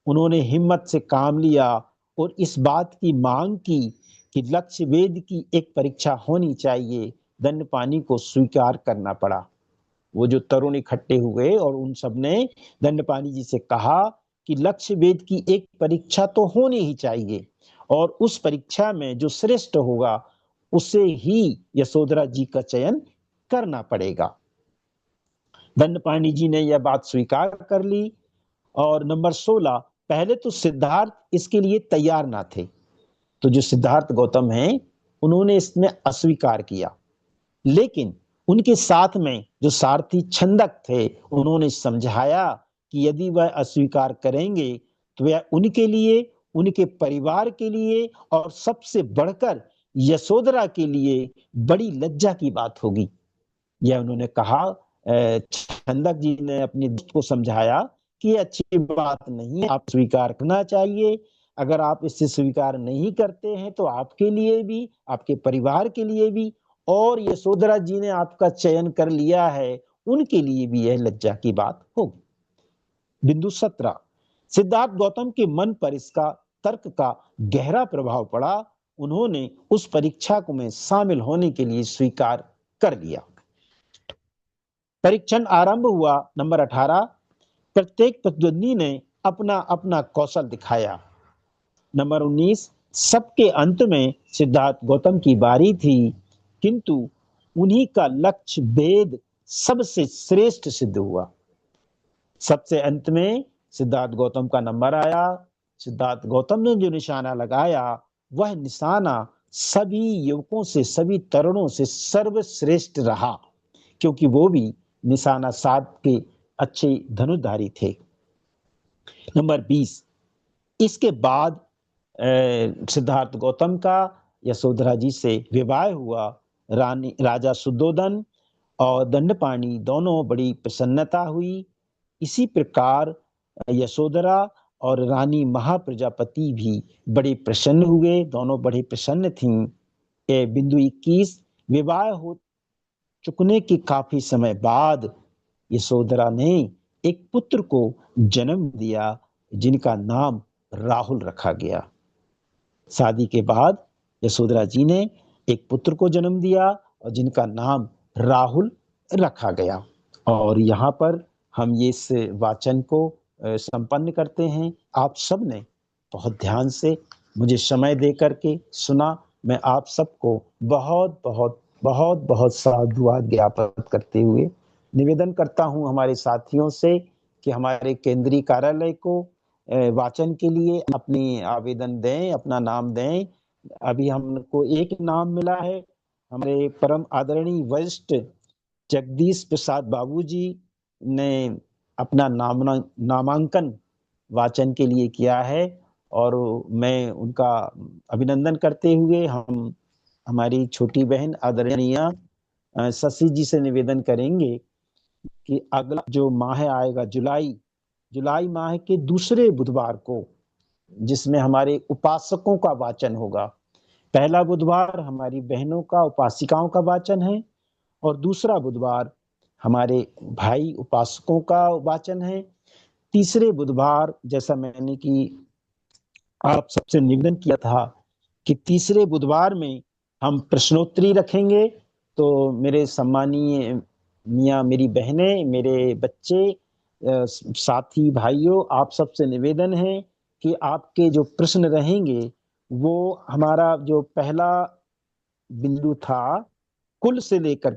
उन्होंने हिम्मत से काम लिया और इस बात की मांग की कि लक्ष्य वेद की एक परीक्षा होनी चाहिए। दंडपाणि को स्वीकार करना पड़ा। वो जो तरुण इकट्ठे हुए और उन सब ने दंडपाणि जी से कहा कि लक्ष्य वेद की एक परीक्षा तो होनी ही चाहिए और उस परीक्षा में जो श्रेष्ठ होगा उसे ही यशोधरा जी का चयन करना पड़ेगा। दंडपाणि जी ने यह बात स्वीकार कर ली। और नंबर 16, पहले तो सिद्धार्थ इसके लिए तैयार ना थे, तो जो सिद्धार्थ गौतम हैं उन्होंने इसमें अस्वीकार किया, लेकिन उनके साथ में जो सारथी छंदक थे उन्होंने समझाया कि यदि वह अस्वीकार करेंगे तो यह उनके लिए, उनके परिवार के लिए और सबसे बढ़कर यशोधरा के लिए बड़ी लज्जा की बात होगी। यह उन्होंने कहा। छंदक जी ने अपने दोस्त को समझाया कि ये अच्छी बात नहीं है, आप स्वीकार करना चाहिए। अगर आप इसे स्वीकार नहीं करते हैं तो आपके लिए भी, आपके परिवार के लिए भी, और यशोधरा जी ने आपका चयन कर लिया है उनके लिए भी यह लज्जा की बात होगी। बिंदु 17, सिद्धार्थ गौतम के मन पर इसका तर्क का गहरा प्रभाव पड़ा। उन्होंने उस परीक्षा में शामिल होने के लिए स्वीकार कर लिया। परीक्षण आरंभ हुआ। नंबर 18, प्रत्येक प्रतिद्वंदी ने अपना अपना कौशल दिखाया। नंबर 19, सबके अंत में सिद्धार्थ गौतम की बारी थी, किंतु उन्हीं का लक्ष्य भेद सबसे श्रेष्ठ सिद्ध हुआ। सबसे अंत में सिद्धार्थ गौतम का नंबर आया सिद्धार्थ गौतम ने जो निशाना लगाया वह निशाना सभी युवकों से, सभी तरुणों से सर्वश्रेष्ठ रहा, क्योंकि वो भी निशाना साध के अच्छे धनुर्धारी थे। नंबर 20, इसके बाद सिद्धार्थ गौतम का यशोधरा जी से विवाह हुआ। रानी राजा शुद्धोधन और दंडपाणि दोनों बड़ी प्रसन्नता हुई। इसी प्रकार यशोधरा और रानी महाप्रजापति भी बड़े प्रसन्न हुए, दोनों बड़े प्रसन्न थीं। बिंदु 21, विवाह हो चुकने के काफी समय बाद यशोधरा ने एक पुत्र को जन्म दिया, जिनका नाम राहुल रखा गया। शादी के बाद यशोधरा जी ने एक पुत्र को जन्म दिया और जिनका नाम राहुल रखा गया। और यहाँ पर हम ये इस वाचन को संपन्न करते हैं। आप सब ने बहुत ध्यान से मुझे समय दे करके सुना। मैं आप सबको बहुत बहुत बहुत बहुत साधुवाद ज्ञापित करते हुए निवेदन करता हूँ हमारे साथियों से कि हमारे केंद्रीय कार्यालय को वाचन के लिए अपनी आवेदन दें, अपना नाम दें। अभी हमको एक नाम मिला है, हमारे परम आदरणीय वरिष्ठ जगदीश प्रसाद बाबूजी ने अपना नामांकन वाचन के लिए किया है, और मैं उनका अभिनंदन करते हुए हम हमारी छोटी बहन आदरणीय शशि जी से निवेदन करेंगे कि अगला जो माह आएगा जुलाई माह के दूसरे बुधवार को, जिसमें हमारे उपासकों का वाचन होगा। पहला बुधवार हमारी बहनों का, उपासिकाओं का वाचन है, और दूसरा बुधवार हमारे भाई उपासकों का वाचन है। तीसरे बुधवार, जैसा मैंने कि आप सबसे निवेदन किया था कि तीसरे बुधवार में हम प्रश्नोत्तरी रखेंगे, तो मेरे सम्मानीय मियाँ, मेरी बहनें, मेरे बच्चे, साथी भाइयों, आप सबसे निवेदन है कि आपके जो प्रश्न रहेंगे वो हमारा जो पहला बिंदु था कुल से लेकर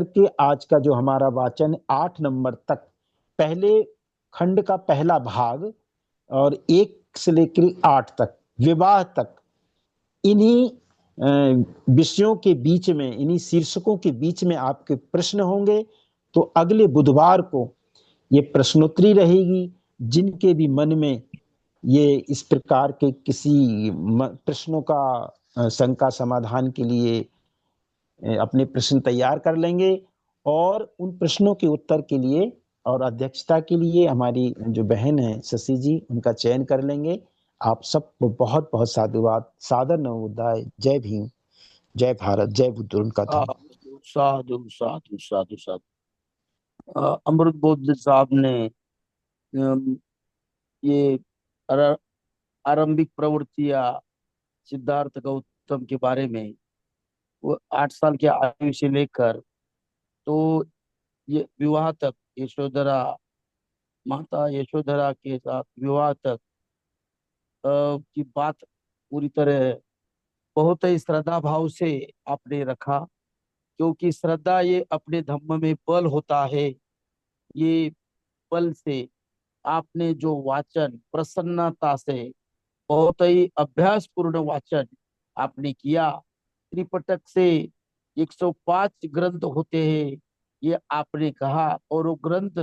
के आज का जो हमारा वाचन 8 नंबर तक, पहले खंड का पहला भाग और 1 से लेकर 8 तक, विवाह तक, इन्हीं विषयों के बीच में, इन्हीं शीर्षकों के बीच में आपके प्रश्न होंगे। तो अगले बुधवार को ये प्रश्नोत्तरी रहेगी। जिनके भी मन में ये इस प्रकार के किसी प्रश्नों का शंका समाधान के लिए अपने प्रश्न तैयार कर लेंगे, और उन प्रश्नों के उत्तर के लिए और अध्यक्षता के लिए हमारी जो बहन है शशि जी, उनका चयन कर लेंगे। आप सबको बहुत बहुत साधुवाद, सादर नमोदाय। जय भीम, जय भारत, जय बुद्ध। उनका था। साधु साधु साधु साधु। अमृत बोध साहब ने ये आरंभिक प्रवृत्तियां सिद्धार्थ गौतम के बारे में, वो 8 साल की आयु से लेकर तो ये विवाह तक, यशोधरा, माता यशोधरा के साथ विवाह तक की बात पूरी तरह बहुत ही श्रद्धा भाव से आपने रखा। क्योंकि श्रद्धा ये अपने धम्म में बल होता है। ये बल से आपने जो वाचन प्रसन्नता से, बहुत ही अभ्यास पूर्ण वाचन आपने किया। त्रिपिटक से 105 ग्रंथ होते हैं, ये आपने कहा। और वो ग्रंथ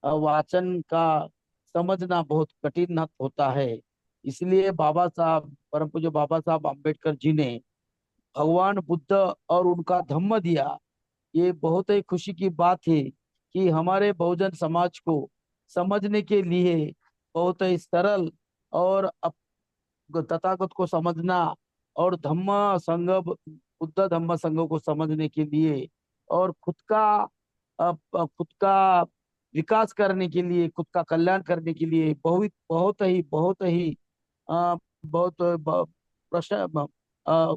वाचन का समझना बहुत कठिन होता है। इसलिए बाबा साहब, परम पूज्य बाबा साहब अम्बेडकर जी ने भगवान बुद्ध और उनका धम्म दिया। ये बहुत ही खुशी की बात है कि हमारे बहुजन समाज को समझने के लिए बहुत ही सरल और तथागत को समझना, और धम्म संघ, बुद्ध धम्म संघ को समझने के लिए, और खुद का विकास करने के लिए, खुद का कल्याण करने के लिए बहुत बहुत ही बहुत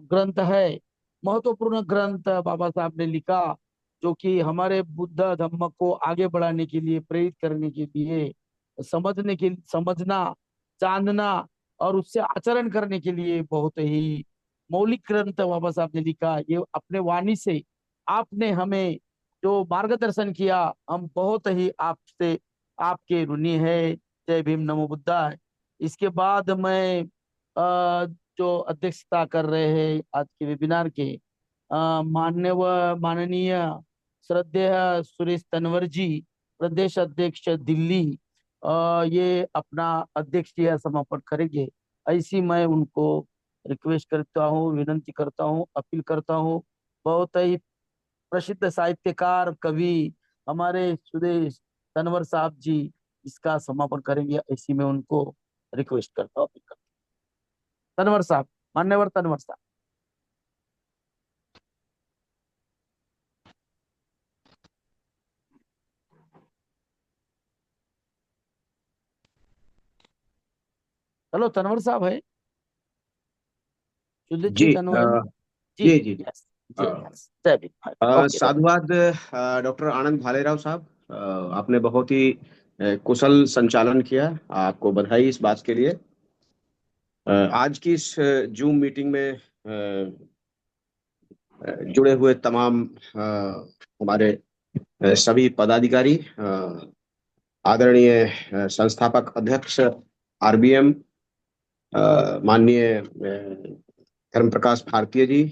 ग्रंथ है, महत्वपूर्ण ग्रंथ बाबा साहब ने लिखा, जो कि हमारे बुद्ध धम्म को आगे बढ़ाने के लिए, प्रेरित करने के लिए, समझना, जानना और उससे आचरण करने के लिए बहुत ही मौलिक ग्रंथ बाबा साहब ने लिखा। ये अपने वाणी से आपने हमें जो मार्गदर्शन किया, हम बहुत ही आपसे, आपके ऋणी है। जय भीम नमो बुद्धाय। इसके बाद मैं जो अध्यक्षता कर रहे हैं आज के वेबिनार के माननीय श्रद्धेय सुरेश तनवर जी, प्रदेश अध्यक्ष दिल्ली, ये अपना अध्यक्षीय समापन करेंगे। ऐसी मैं उनको रिक्वेस्ट करता हूँ, विनंती करता हूँ, अपील करता हूँ। बहुत ही प्रसिद्ध साहित्यकार कवि हमारे सुदेश तनवर साहब जी इसका समापन करेंगे, ऐसी मैं उनको रिक्वेस्ट करता हूँ, अपील करता हूँ। तनवर साहब, मान्यवर तनवर साहब। हेलो तनवर साहब है? सुदेश जी जी तनवर जी। जी जी यस जी, यस, जय भीम। Okay okay. साधुवाद डॉक्टर आनंद भालेराव साहब, आपने बहुत ही कुशल संचालन किया। आपको बधाई इस बात के लिए। आज की इस जूम मीटिंग में जुड़े हुए तमाम हमारे सभी पदाधिकारी, आदरणीय संस्थापक अध्यक्ष आरबीएम, माननीय धर्म प्रकाश भारतीय जी,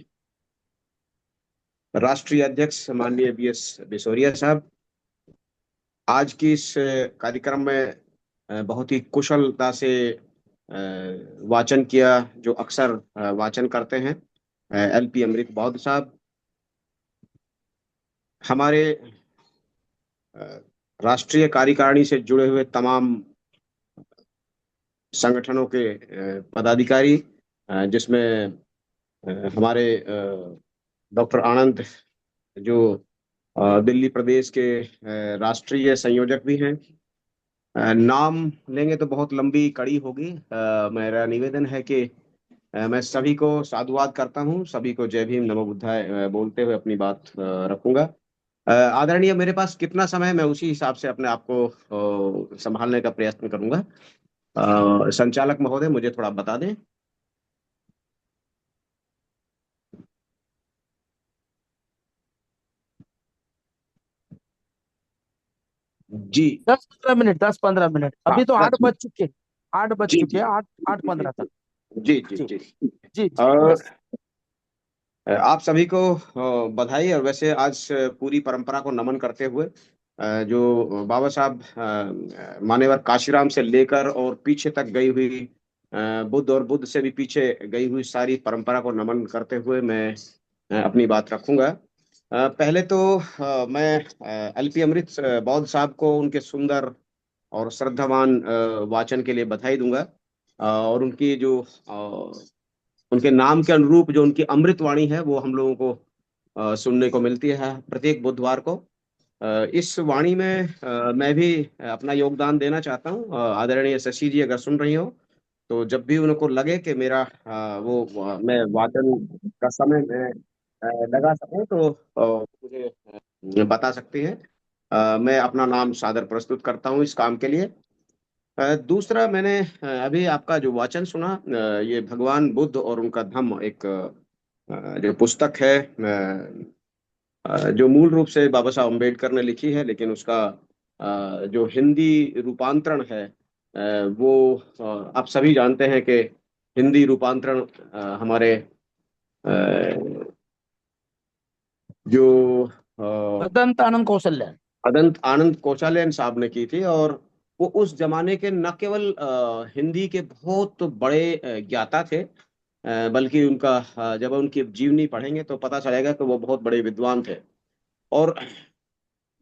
राष्ट्रीय अध्यक्ष माननीय बीएस बिसोरिया साहब, आज की इस कार्यक्रम में बहुत ही कुशलता से वाचन किया, जो अक्सर वाचन करते हैं, एलपी अमृत बौद्ध साहब, हमारे राष्ट्रीय कार्यकारिणी से जुड़े हुए तमाम संगठनों के पदाधिकारी, जिसमें हमारे डॉक्टर आनंद, जो दिल्ली प्रदेश के राष्ट्रीय संयोजक भी हैं। नाम लेंगे तो बहुत लंबी कड़ी होगी। मेरा निवेदन है कि मैं सभी को साधुवाद करता हूँ, सभी को जय भीम नमो बुद्धाय बोलते हुए अपनी बात रखूंगा। आदरणीय, मेरे पास कितना समय है मैं उसी हिसाब से अपने आप को संभालने का प्रयत्न करूंगा। संचालक महोदय मुझे थोड़ा बता दें। जी, 10-15 मिनट, 10-15 मिनट, हाँ, अभी तो 8 10 बज मिनट। चुके, 8 बज जी चुके जी हैं, 8-8:15 तक। जी जी जी जी। जी जी, और यस। आप सभी को बधाई। और वैसे आज पूरी परंपरा को नमन करते हुए, जो बाबा साहब मान्यवर काशीराम से लेकर और पीछे तक गई हुई, बुद्ध और बुद्ध से भी पीछे गई हुई सारी परंपरा को नमन करते हुए मैं अपनी बात रखूंगा। पहले तो मैं एलपी अमृत बौद्ध साहब को उनके सुंदर और श्रद्धावान वाचन के लिए बधाई दूंगा। और उनकी जो उनके नाम के अनुरूप जो उनकी अमृत वाणी है, वो हम लोगों को सुनने को मिलती है प्रत्येक बुधवार को। इस वाणी में मैं भी अपना योगदान देना चाहता हूँ। आदरणीय शशि जी अगर सुन रही हो, तो जब भी उनको लगे कि मेरा मैं वाचन का समय मैं लगा सकूं, तो मुझे बता सकती हैं। मैं अपना नाम सादर प्रस्तुत करता हूँ इस काम के लिए। दूसरा, मैंने अभी आपका जो वाचन सुना, ये भगवान बुद्ध और उनका धम्म, एक जो पुस्तक है, जो मूल रूप से बाबा साहब अम्बेडकर ने लिखी है, लेकिन उसका जो हिंदी रूपांतरण है, वो आप सभी जानते हैं कि हिंदी रूपांतरण हमारे जो अदंत आनंद कौशल्या। अनंत आनंद कौशल्यान साहब ने की थी। और वो उस जमाने के न केवल हिंदी के बहुत बड़े ज्ञाता थे, बल्कि उनका जब उनकी जीवनी पढ़ेंगे तो पता चलेगा कि वो बहुत बड़े विद्वान थे। और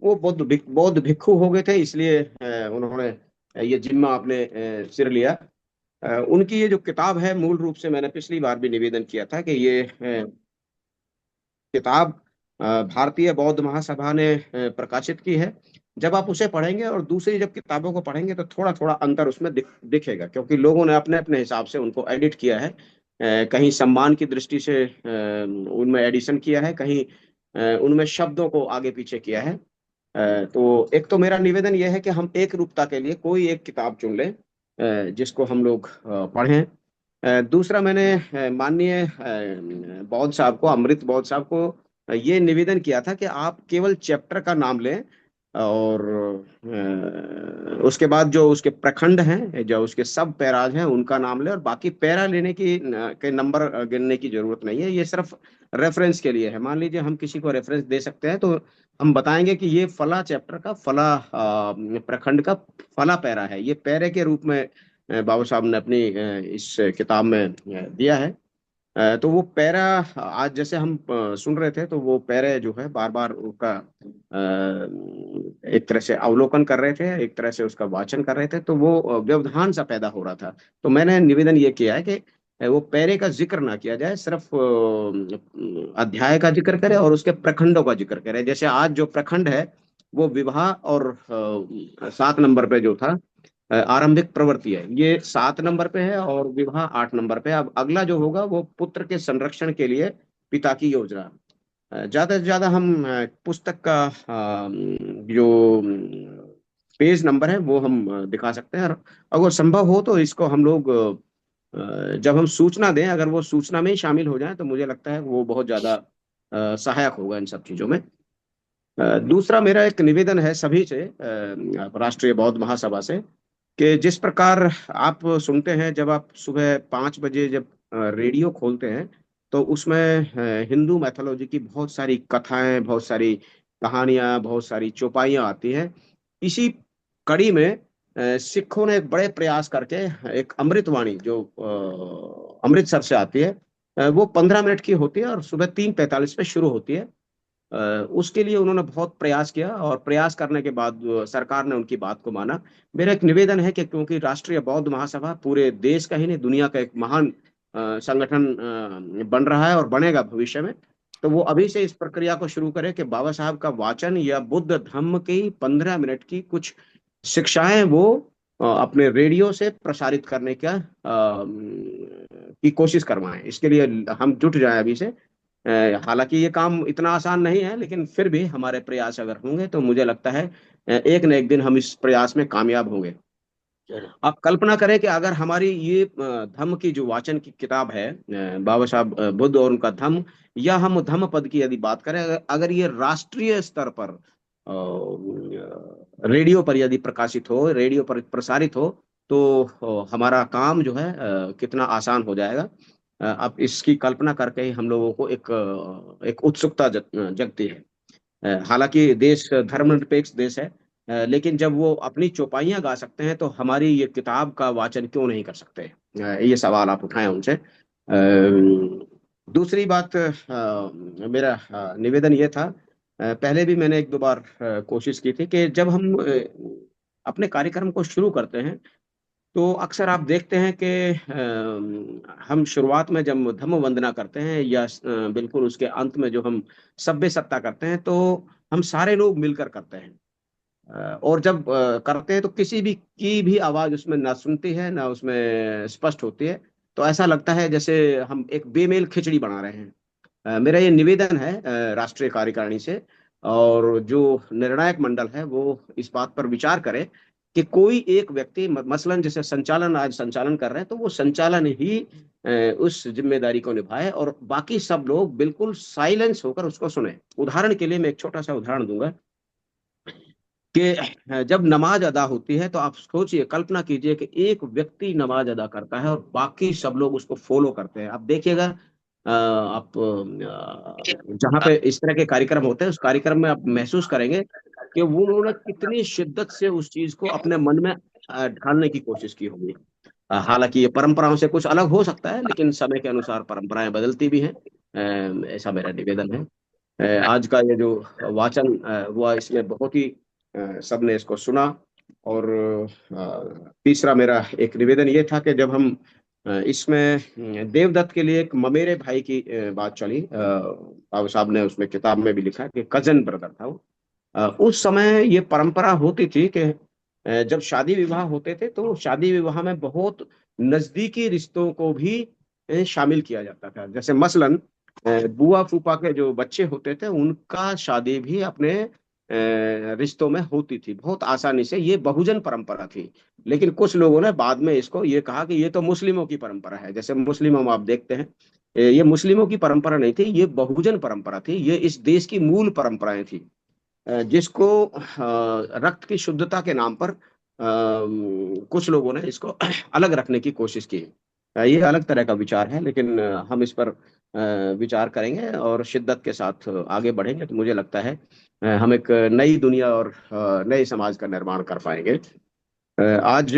वो बौद्ध भिक्षु हो गए थे, इसलिए उन्होंने ये जिम्मा अपने सिर लिया। उनकी ये जो किताब है, मूल रूप से मैंने पिछली बार भी निवेदन किया था कि ये किताब भारतीय बौद्ध महासभा ने प्रकाशित की है। जब आप उसे पढ़ेंगे और दूसरी जब किताबों को पढ़ेंगे, तो थोड़ा थोड़ा अंतर उसमें दिखेगा, क्योंकि लोगों ने अपने अपने हिसाब से उनको एडिट किया है। कहीं सम्मान की दृष्टि से उनमें एडिशन किया है, कहीं उनमें शब्दों को आगे पीछे किया है। तो एक तो मेरा निवेदन यह है कि हम एक रूपता के लिए कोई एक किताब चुन लें, जिसको हम लोग पढ़ें। दूसरा, मैंने माननीय बौद्ध साहब को, अमृत बौद्ध साहब को ये निवेदन किया था कि आप केवल चैप्टर का नाम लें, और उसके बाद जो उसके प्रखंड हैं, जो उसके सब पैराज हैं, उनका नाम ले। और बाकी पैरा लेने की के नंबर गिनने की जरूरत नहीं है, ये सिर्फ रेफरेंस के लिए है। मान लीजिए हम किसी को रेफरेंस दे सकते हैं, तो हम बताएंगे कि ये फला चैप्टर का फला प्रखंड का फला पैरा है। ये पैरे के रूप में बाबा साहब ने अपनी इस किताब में दिया है। तो वो पैरा, आज जैसे हम सुन रहे थे, तो वो पैरे जो है बार बार उसका एक तरह से अवलोकन कर रहे थे, एक तरह से उसका वाचन कर रहे थे, तो वो व्यवधान सा पैदा हो रहा था। तो मैंने निवेदन ये किया है कि वो पैरे का जिक्र ना किया जाए, सिर्फ अध्याय का जिक्र करे और उसके प्रखंडों का जिक्र करे। जैसे आज जो प्रखंड है वो विवाह और 7 नंबर पे जो था आरंभिक प्रवृत्ति है, ये 7 नंबर पे है, और विवाह 8 नंबर पे। अब अगला जो होगा वो पुत्र के संरक्षण के लिए पिता की योजना। ज्यादा से ज्यादा हम पुस्तक का जो पेज नंबर है वो हम दिखा सकते हैं, और अगर संभव हो तो इसको हम लोग जब हम सूचना दें, अगर वो सूचना में ही शामिल हो जाए, तो मुझे लगता है वो बहुत ज्यादा सहायक होगा इन सब चीजों में। दूसरा मेरा एक निवेदन है सभी से, राष्ट्रीय बौद्ध महासभा से, कि जिस प्रकार आप सुनते हैं, जब आप सुबह 5 बजे जब रेडियो खोलते हैं, तो उसमें हिंदू मैथोलॉजी की बहुत सारी कथाएं, बहुत सारी कहानियां, बहुत सारी चौपाइयां आती हैं। इसी कड़ी में सिखों ने एक बड़े प्रयास करके एक अमृतवाणी जो अमृतसर से आती है, वो 15 मिनट की होती है और सुबह 3:45 पे शुरू होती है। उसके लिए उन्होंने बहुत प्रयास किया, और प्रयास करने के बाद सरकार ने उनकी बात को माना। मेरा एक निवेदन है कि क्योंकि राष्ट्रीय बौद्ध महासभा पूरे देश का ही नहीं, दुनिया का एक महान संगठन बन रहा है और बनेगा भविष्य में, तो वो अभी से इस प्रक्रिया को शुरू करे कि बाबा साहब का वाचन या बुद्ध धम्म की 15 मिनट की कुछ शिक्षाएं वो अपने रेडियो से प्रसारित करने का की कोशिश करवाएं। इसके लिए हम जुट जाएं अभी से। हालांकि ये काम इतना आसान नहीं है, लेकिन फिर भी हमारे प्रयास अगर होंगे तो मुझे लगता है एक न एक दिन हम इस प्रयास में कामयाब होंगे। आप कल्पना करें कि अगर हमारी ये धम्म की जो वाचन की किताब है, बाबा साहब बुद्ध और उनका धम्म, या हम धम्म पद की यदि बात करें, अगर ये राष्ट्रीय स्तर पर रेडियो पर यदि प्रकाशित हो, रेडियो पर प्रसारित हो, तो हमारा काम जो है कितना आसान हो जाएगा। अब इसकी कल्पना करके ही हम लोगों को एक उत्सुकता जगती है। हालांकि देश धर्मनिरपेक्ष देश है, लेकिन जब वो अपनी चौपाइयां गा सकते हैं, तो हमारी ये किताब का वाचन क्यों नहीं कर सकते? ये सवाल आप उठाएं उनसे। दूसरी बात, मेरा निवेदन ये था, पहले भी मैंने 1-2 बार कोशिश की थी कि जब हम अपने कार्यक्रम को शुरू करते हैं, तो अक्सर आप देखते हैं कि हम शुरुआत में जब धम्म वंदना करते हैं, या बिल्कुल उसके अंत में जो हम सभ्य सत्ता करते हैं, तो हम सारे लोग मिलकर करते हैं। और जब करते हैं तो किसी भी की भी आवाज उसमें ना सुनती है, ना उसमें स्पष्ट होती है। तो ऐसा लगता है जैसे हम एक बेमेल खिचड़ी बना रहे हैं। मेरा ये निवेदन है राष्ट्रीय कार्यकारिणी से, और जो निर्णायक मंडल है वो इस बात पर विचार करे कि कोई एक व्यक्ति, मसलन जैसे संचालन आज संचालन कर रहे हैं, तो वो संचालन ही उस जिम्मेदारी को निभाए, और बाकी सब लोग बिल्कुल साइलेंस होकर उसको सुने। उदाहरण के लिए मैं एक छोटा सा उदाहरण दूंगा कि जब नमाज अदा होती है, तो आप सोचिए, कल्पना कीजिए कि एक व्यक्ति नमाज अदा करता है और बाकी सब लोग उसको फॉलो करते हैं। आप देखिएगा, आप जहाँ पे इस तरह के कार्यक्रम होते हैं, उस कार्यक्रम में आप महसूस करेंगे कि वो उन्होंने कितनी शिद्दत से उस चीज को अपने मन में ढालने की कोशिश की होगी। हालांकि ये परंपराओं से कुछ अलग हो सकता है, लेकिन समय के अनुसार परंपराएं बदलती भी हैं। ऐसा मेरा निवेदन है। आज का ये जो वाचन हुआ, इसमें बहुत ही सबने इसको सुना। और तीसरा मेरा एक निवेदन ये था कि जब हम इसमें देवदत्त के लिए एक ममेरे भाई की बात चली, बाबू साहब ने उसमें किताब में भी लिखा कि कजन ब्रदर था वो। उस समय ये परंपरा होती थी कि जब शादी विवाह होते थे, तो शादी विवाह में बहुत नजदीकी रिश्तों को भी शामिल किया जाता था। जैसे मसलन बुआ फूफा के जो बच्चे होते थे, उनका शादी भी अपने रिश्तों में होती थी बहुत आसानी से। ये बहुजन परंपरा थी। लेकिन कुछ लोगों ने बाद में इसको ये कहा कि ये तो मुस्लिमों की परंपरा है। जैसे मुस्लिमों में आप देखते हैं, ये मुस्लिमों की परंपरा नहीं थी, ये बहुजन परंपरा थी, ये इस देश की मूल परंपराएं थी। जिसको रक्त की शुद्धता के नाम पर कुछ लोगों ने इसको अलग रखने की कोशिश की है। ये अलग तरह का विचार है, लेकिन हम इस पर विचार करेंगे और शिद्दत के साथ आगे बढ़ेंगे, तो मुझे लगता है हम एक नई दुनिया और नए समाज का निर्माण कर पाएंगे। आज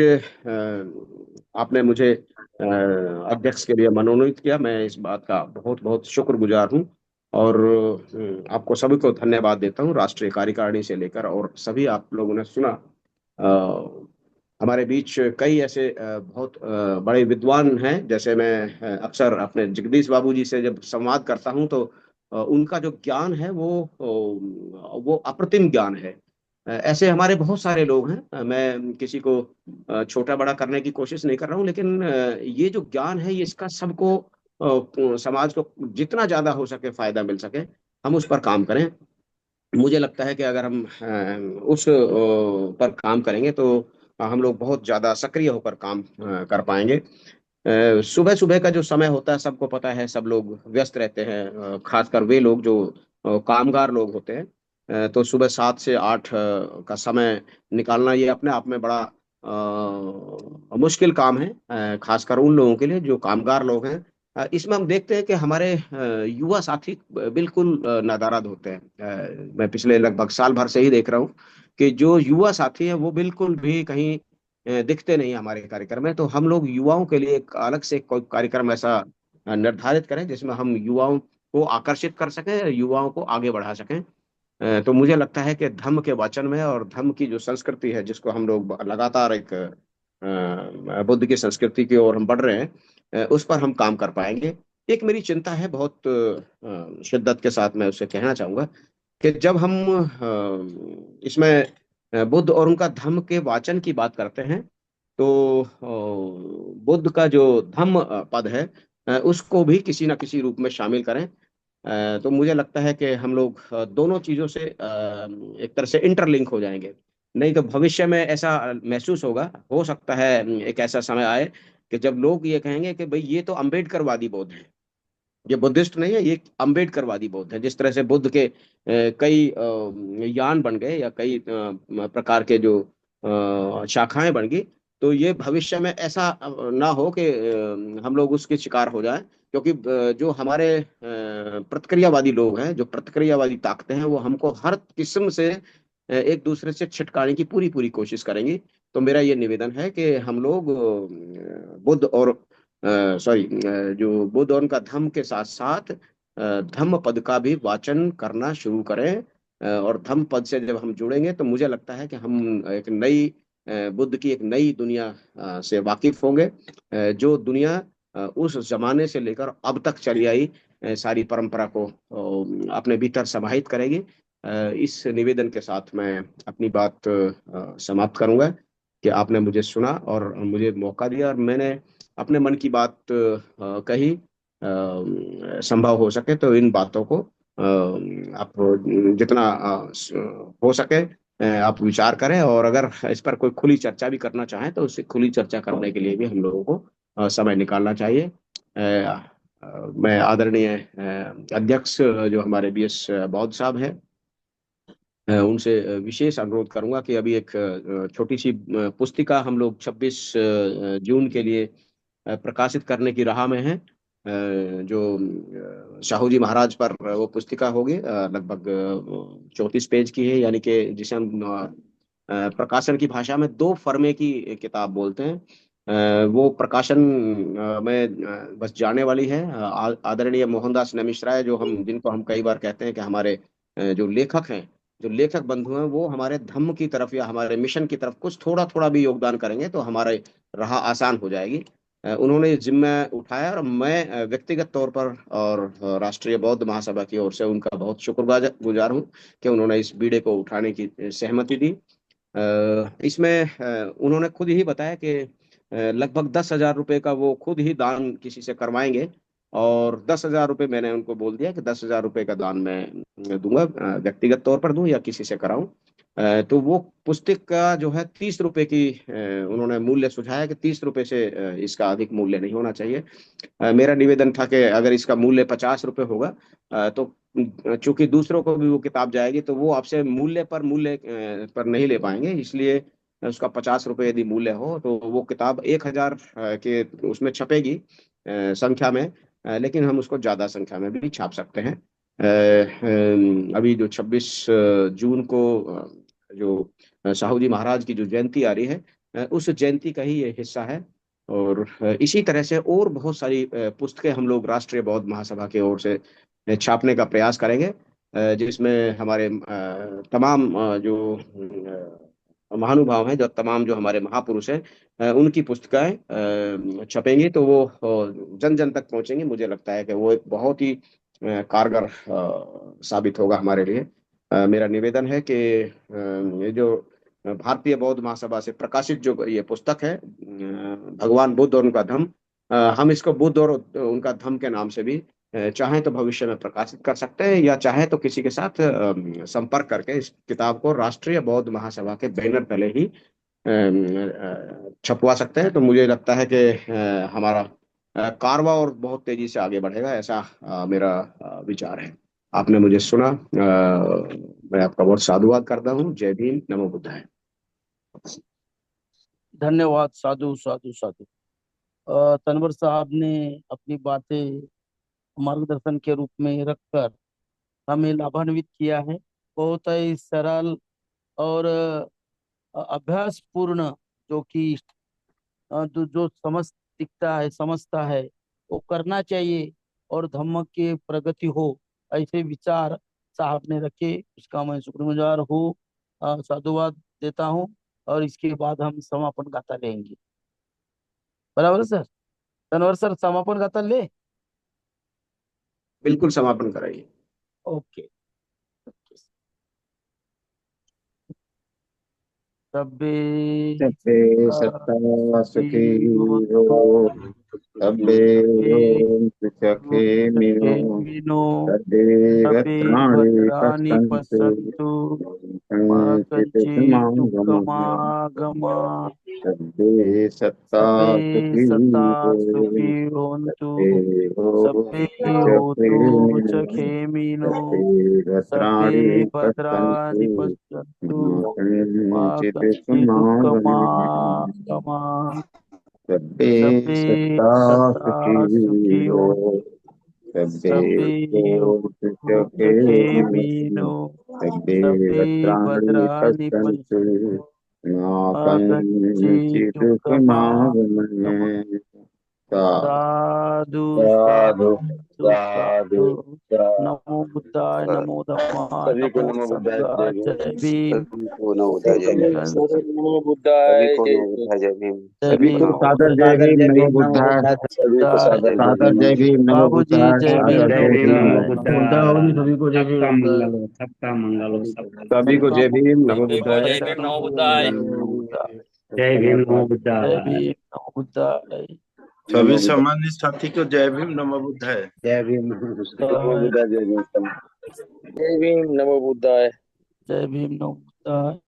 आपने मुझे अध्यक्ष के लिए मनोनीत किया, मैं इस बात का बहुत बहुत शुक्रगुजार हूँ। और आपको सभी को धन्यवाद देता हूँ, राष्ट्रीय कार्यकारिणी से लेकर, और सभी आप लोगों ने सुना। हमारे बीच कई ऐसे बहुत बड़े विद्वान हैं, जैसे मैं अक्सर अपने जगदीश बाबू जी से जब संवाद करता हूं, तो उनका जो ज्ञान है वो अप्रतिम ज्ञान है। ऐसे हमारे बहुत सारे लोग हैं। मैं किसी को छोटा बड़ा करने की कोशिश नहीं कर रहा हूं, लेकिन ये जो ज्ञान है, ये इसका सबको समाज को जितना ज्यादा हो सके फायदा मिल सके, हम उस पर काम करें। मुझे लगता है कि अगर हम उस पर काम करेंगे, तो हम लोग बहुत ज्यादा सक्रिय होकर काम कर पाएंगे। सुबह सुबह का जो समय होता है, सबको पता है, सब लोग व्यस्त रहते हैं, खासकर वे लोग जो कामगार लोग होते हैं। तो सुबह 7 से 8 का समय निकालना, ये अपने आप में बड़ा मुश्किल काम है, खासकर उन लोगों के लिए जो कामगार लोग हैं। इसमें हम देखते हैं कि हमारे युवा साथी बिल्कुल नदारद होते हैं। मैं पिछले लगभग साल भर से ही देख रहा हूँ कि जो युवा साथी हैं वो बिल्कुल भी कहीं दिखते नहीं हमारे कार्यक्रम में। तो हम लोग युवाओं के लिए एक अलग से कोई कार्यक्रम ऐसा निर्धारित करें जिसमें हम युवाओं को आकर्षित कर सकें, युवाओं को आगे बढ़ा सकें। तो मुझे लगता है कि धम्म के वचन में और धम्म की जो संस्कृति है, जिसको हम लोग लगातार एक बुद्ध की संस्कृति की ओर हम बढ़ रहे हैं, उस पर हम काम कर पाएंगे। एक मेरी चिंता है, बहुत शिद्दत के साथ मैं उससे कहना चाहूंगा कि जब हम इसमें बुद्ध और उनका धम्म के वाचन की बात करते हैं, तो बुद्ध का जो धम्म पद है, उसको भी किसी ना किसी रूप में शामिल करें। तो मुझे लगता है कि हम लोग दोनों चीजों से एक तरह से इंटरलिंक हो जाएंगे। नहीं तो भविष्य में ऐसा महसूस होगा, हो सकता है एक ऐसा समय आए कि जब लोग ये कहेंगे कि भाई ये तो अम्बेडकरवादी बौद्ध है, ये बुद्धिस्ट नहीं है, ये अम्बेडकरवादी बौद्ध है। जिस तरह से बुद्ध के कई यान बन गए, या कई प्रकार के जो शाखाएं बन गई, तो ये भविष्य में ऐसा ना हो कि हम लोग उसके शिकार हो जाएं। क्योंकि जो हमारे प्रतिक्रियावादी लोग हैं, जो प्रतिक्रियावादी ताकतें हैं, वो हमको हर किस्म से एक दूसरे से छिटकाने की पूरी पूरी कोशिश करेंगी। तो मेरा ये निवेदन है कि हम लोग बुद्ध और सॉरी जो बुद्ध और उनका धम्म के साथ साथ धम्म पद का भी वाचन करना शुरू करें। और धम्म पद से जब हम जुड़ेंगे, तो मुझे लगता है कि हम एक नई बुद्ध की एक नई दुनिया से वाकिफ होंगे, जो दुनिया उस जमाने से लेकर अब तक चली आई सारी परंपरा को अपने भीतर समाहित करेगी। इस निवेदन के साथ मैं अपनी बात समाप्त करूंगा कि आपने मुझे सुना और मुझे मौका दिया, और मैंने अपने मन की बात कही। संभव हो सके तो इन बातों को आप जितना हो सके आप विचार करें, और अगर इस पर कोई खुली चर्चा भी करना चाहें, तो उससे खुली चर्चा करने के लिए भी हम लोगों को समय निकालना चाहिए। मैं आदरणीय अध्यक्ष जो हमारे बीएस बौद्ध साहब हैं, उनसे विशेष अनुरोध करूंगा कि अभी एक छोटी सी पुस्तिका हम लोग 26 जून के लिए प्रकाशित करने की राह में है। जो शाहू जी महाराज पर वो पुस्तिका होगी, लगभग 34 पेज की है, यानी कि जिसे हम प्रकाशन की भाषा में 2 फर्मे की किताब बोलते हैं। वो प्रकाशन में बस जाने वाली है। आदरणीय मोहनदास नमिश्राय, जो हम जिनको हम कई बार कहते हैं कि हमारे जो लेखक हैं, जो लेखक बंधु हैं, वो हमारे धम्म की तरफ या हमारे मिशन की तरफ कुछ थोड़ा थोड़ा भी योगदान करेंगे, तो हमारे राह आसान हो जाएगी। उन्होंने ये जिम्मा उठाया, और मैं व्यक्तिगत तौर पर और राष्ट्रीय बौद्ध महासभा की ओर से उनका बहुत शुक्रगुजार हूँ कि उन्होंने इस बीड़े को उठाने की सहमति दी। इसमें उन्होंने खुद ही बताया कि लगभग 10,000 रुपये का वो खुद ही दान किसी से करवाएंगे, और 10,000 रुपये मैंने उनको बोल दिया कि 10,000 रुपये का दान मैं दूंगा, व्यक्तिगत तौर पर दूं या किसी से कराऊं। तो वो पुस्तक का जो है 30 रुपए की उन्होंने मूल्य सुझाया कि 30 रुपए से इसका अधिक मूल्य नहीं होना चाहिए। मेरा निवेदन था कि अगर इसका मूल्य 50 रुपये होगा, तो चूंकि दूसरों को भी वो किताब जाएगी तो वो आपसे मूल्य पर नहीं ले पाएंगे, इसलिए उसका 50 रुपये यदि मूल्य हो तो वो किताब 1,000 के उसमें छपेगी संख्या में। लेकिन हम उसको ज्यादा संख्या में भी छाप सकते हैं। अभी जो 26 जून को जो साहू जी महाराज की जो जयंती आ रही है, उस जयंती का ही ये हिस्सा है। और इसी तरह से और बहुत सारी पुस्तकें हम लोग राष्ट्रीय बौद्ध महासभा की ओर से छापने का प्रयास करेंगे, जिसमें हमारे तमाम जो महानुभाव हैं, जो तमाम जो हमारे महापुरुष हैं, उनकी पुस्तकें छपेंगी तो वो जन जन तक पहुंचेंगी। मुझे लगता है कि वो एक बहुत ही कारगर साबित होगा हमारे लिए। मेरा निवेदन है कि ये जो भारतीय बौद्ध महासभा से प्रकाशित जो ये पुस्तक है, भगवान बुद्ध और उनका धम्म, हम इसको बुद्ध और उनका धम्म के नाम से भी चाहें तो भविष्य में प्रकाशित कर सकते हैं, या चाहे तो किसी के साथ संपर्क करके इस किताब को राष्ट्रीय बौद्ध महासभा के बैनर तले ही छपवा सकते हैं। तो मुझे लगता है कि हमारा कारवा और बहुत तेजी से आगे बढ़ेगा, ऐसा मेरा विचार है। आपने मुझे सुना, मैं आपका बहुत साधुवाद करता हूँ। जय भीम, नमो बुद्धाय। धन्यवाद। साधु साधु साधु। तनवर साहब ने अपनी बातें मार्गदर्शन के रूप में रखकर हमें लाभान्वित किया है। बहुत ही सरल और अभ्यास पूर्ण, जो कि जो समझता है वो करना चाहिए, और धम्म के प्रगति हो, ऐसे विचार साहब ने रखे, उसका मैं शुक्रगुजार हूँ, साधुवाद देता हूँ। और इसके बाद हम समापन गाथा लेंगे। बराबर है सर? तनवर सर, समापन गाथा ले। बिल्कुल समापन कराइए। ओके। तब्बे सत्ते सत्ता सुखी हो, तब्बे ओम सुचखे मिनो, तब्बे सबे वत्राणि भद्राणि पश्यन्तु, पश्यन्तु मा कंचित कञ्चित् समागमः, दुःखमागमः। तब्बे सत्ता सबे सुखी सता हो, सुखी होन्तु। तब्बे ओम सबे सुचखे होतु मिनो, सुखेमिनो। तब्बे सबे वत्राणि भद्राणि पश्यन्तु, पश्यन्तु मा मा कंचित कञ्चित् समागमः, दुःखमागमः। तब्बे सबे सत्ता सता सुखी सुखी हो, होन्तु। तब्बे सबे ओम होतु सुचखे मिनो, सुखेमिनो। तब्बे सबे वत्राणि भद्राणि पश्यन्तु, पश्यन्तु मा मा कञ्चित् कंचित् दुःखमागमः। समागमः। साधु साधु साधु साधु साधु। साधु। नमो बुद्धाय, नमो धम्माय, सभी को नमो नमो बुद्धाय, जय संघाय। भीम। जय भीम। सभी को नमो बुद्धाय, जय भीम। नमो सभी बुद्धाय को जय नमो भीम। बुद्धाय, जय भीम। जय सभी को भीम। नमो सादर जय सादर भीम, जय नमो भीम, नमो बुद्धाय। बुद्धाय। सभी को बुद्धाय। सादर जय सादर भीम, जय नमो भीम, नमो बाबूजी बुद्धाय। जय भीम, सादर नमो जय भीम, नमो बुद्धाय। बुद्धाय। सभी को जय भीम, सबका नमो मंगल बुद्धाय। हो, सबका मंगल हो, सबका सभी को सबका जय भीम, मंगल नमो हो। बुद्धाय। जय भीम, नमो बुद्धाय। नमो बुद्धाय। जय भीम, नमो जय बुद्धाय। भीम, नमो बुद्धाय। सभी नमो बुद्धाय, सम्मानित साथी को जय भीम, नमो बुद्धाय। जय भीम, नमो बुद्धाय। बुद्धाय, जय भीम। जय भीम, नमो बुद्धाय। जय भीम, नमो बुद्धाय।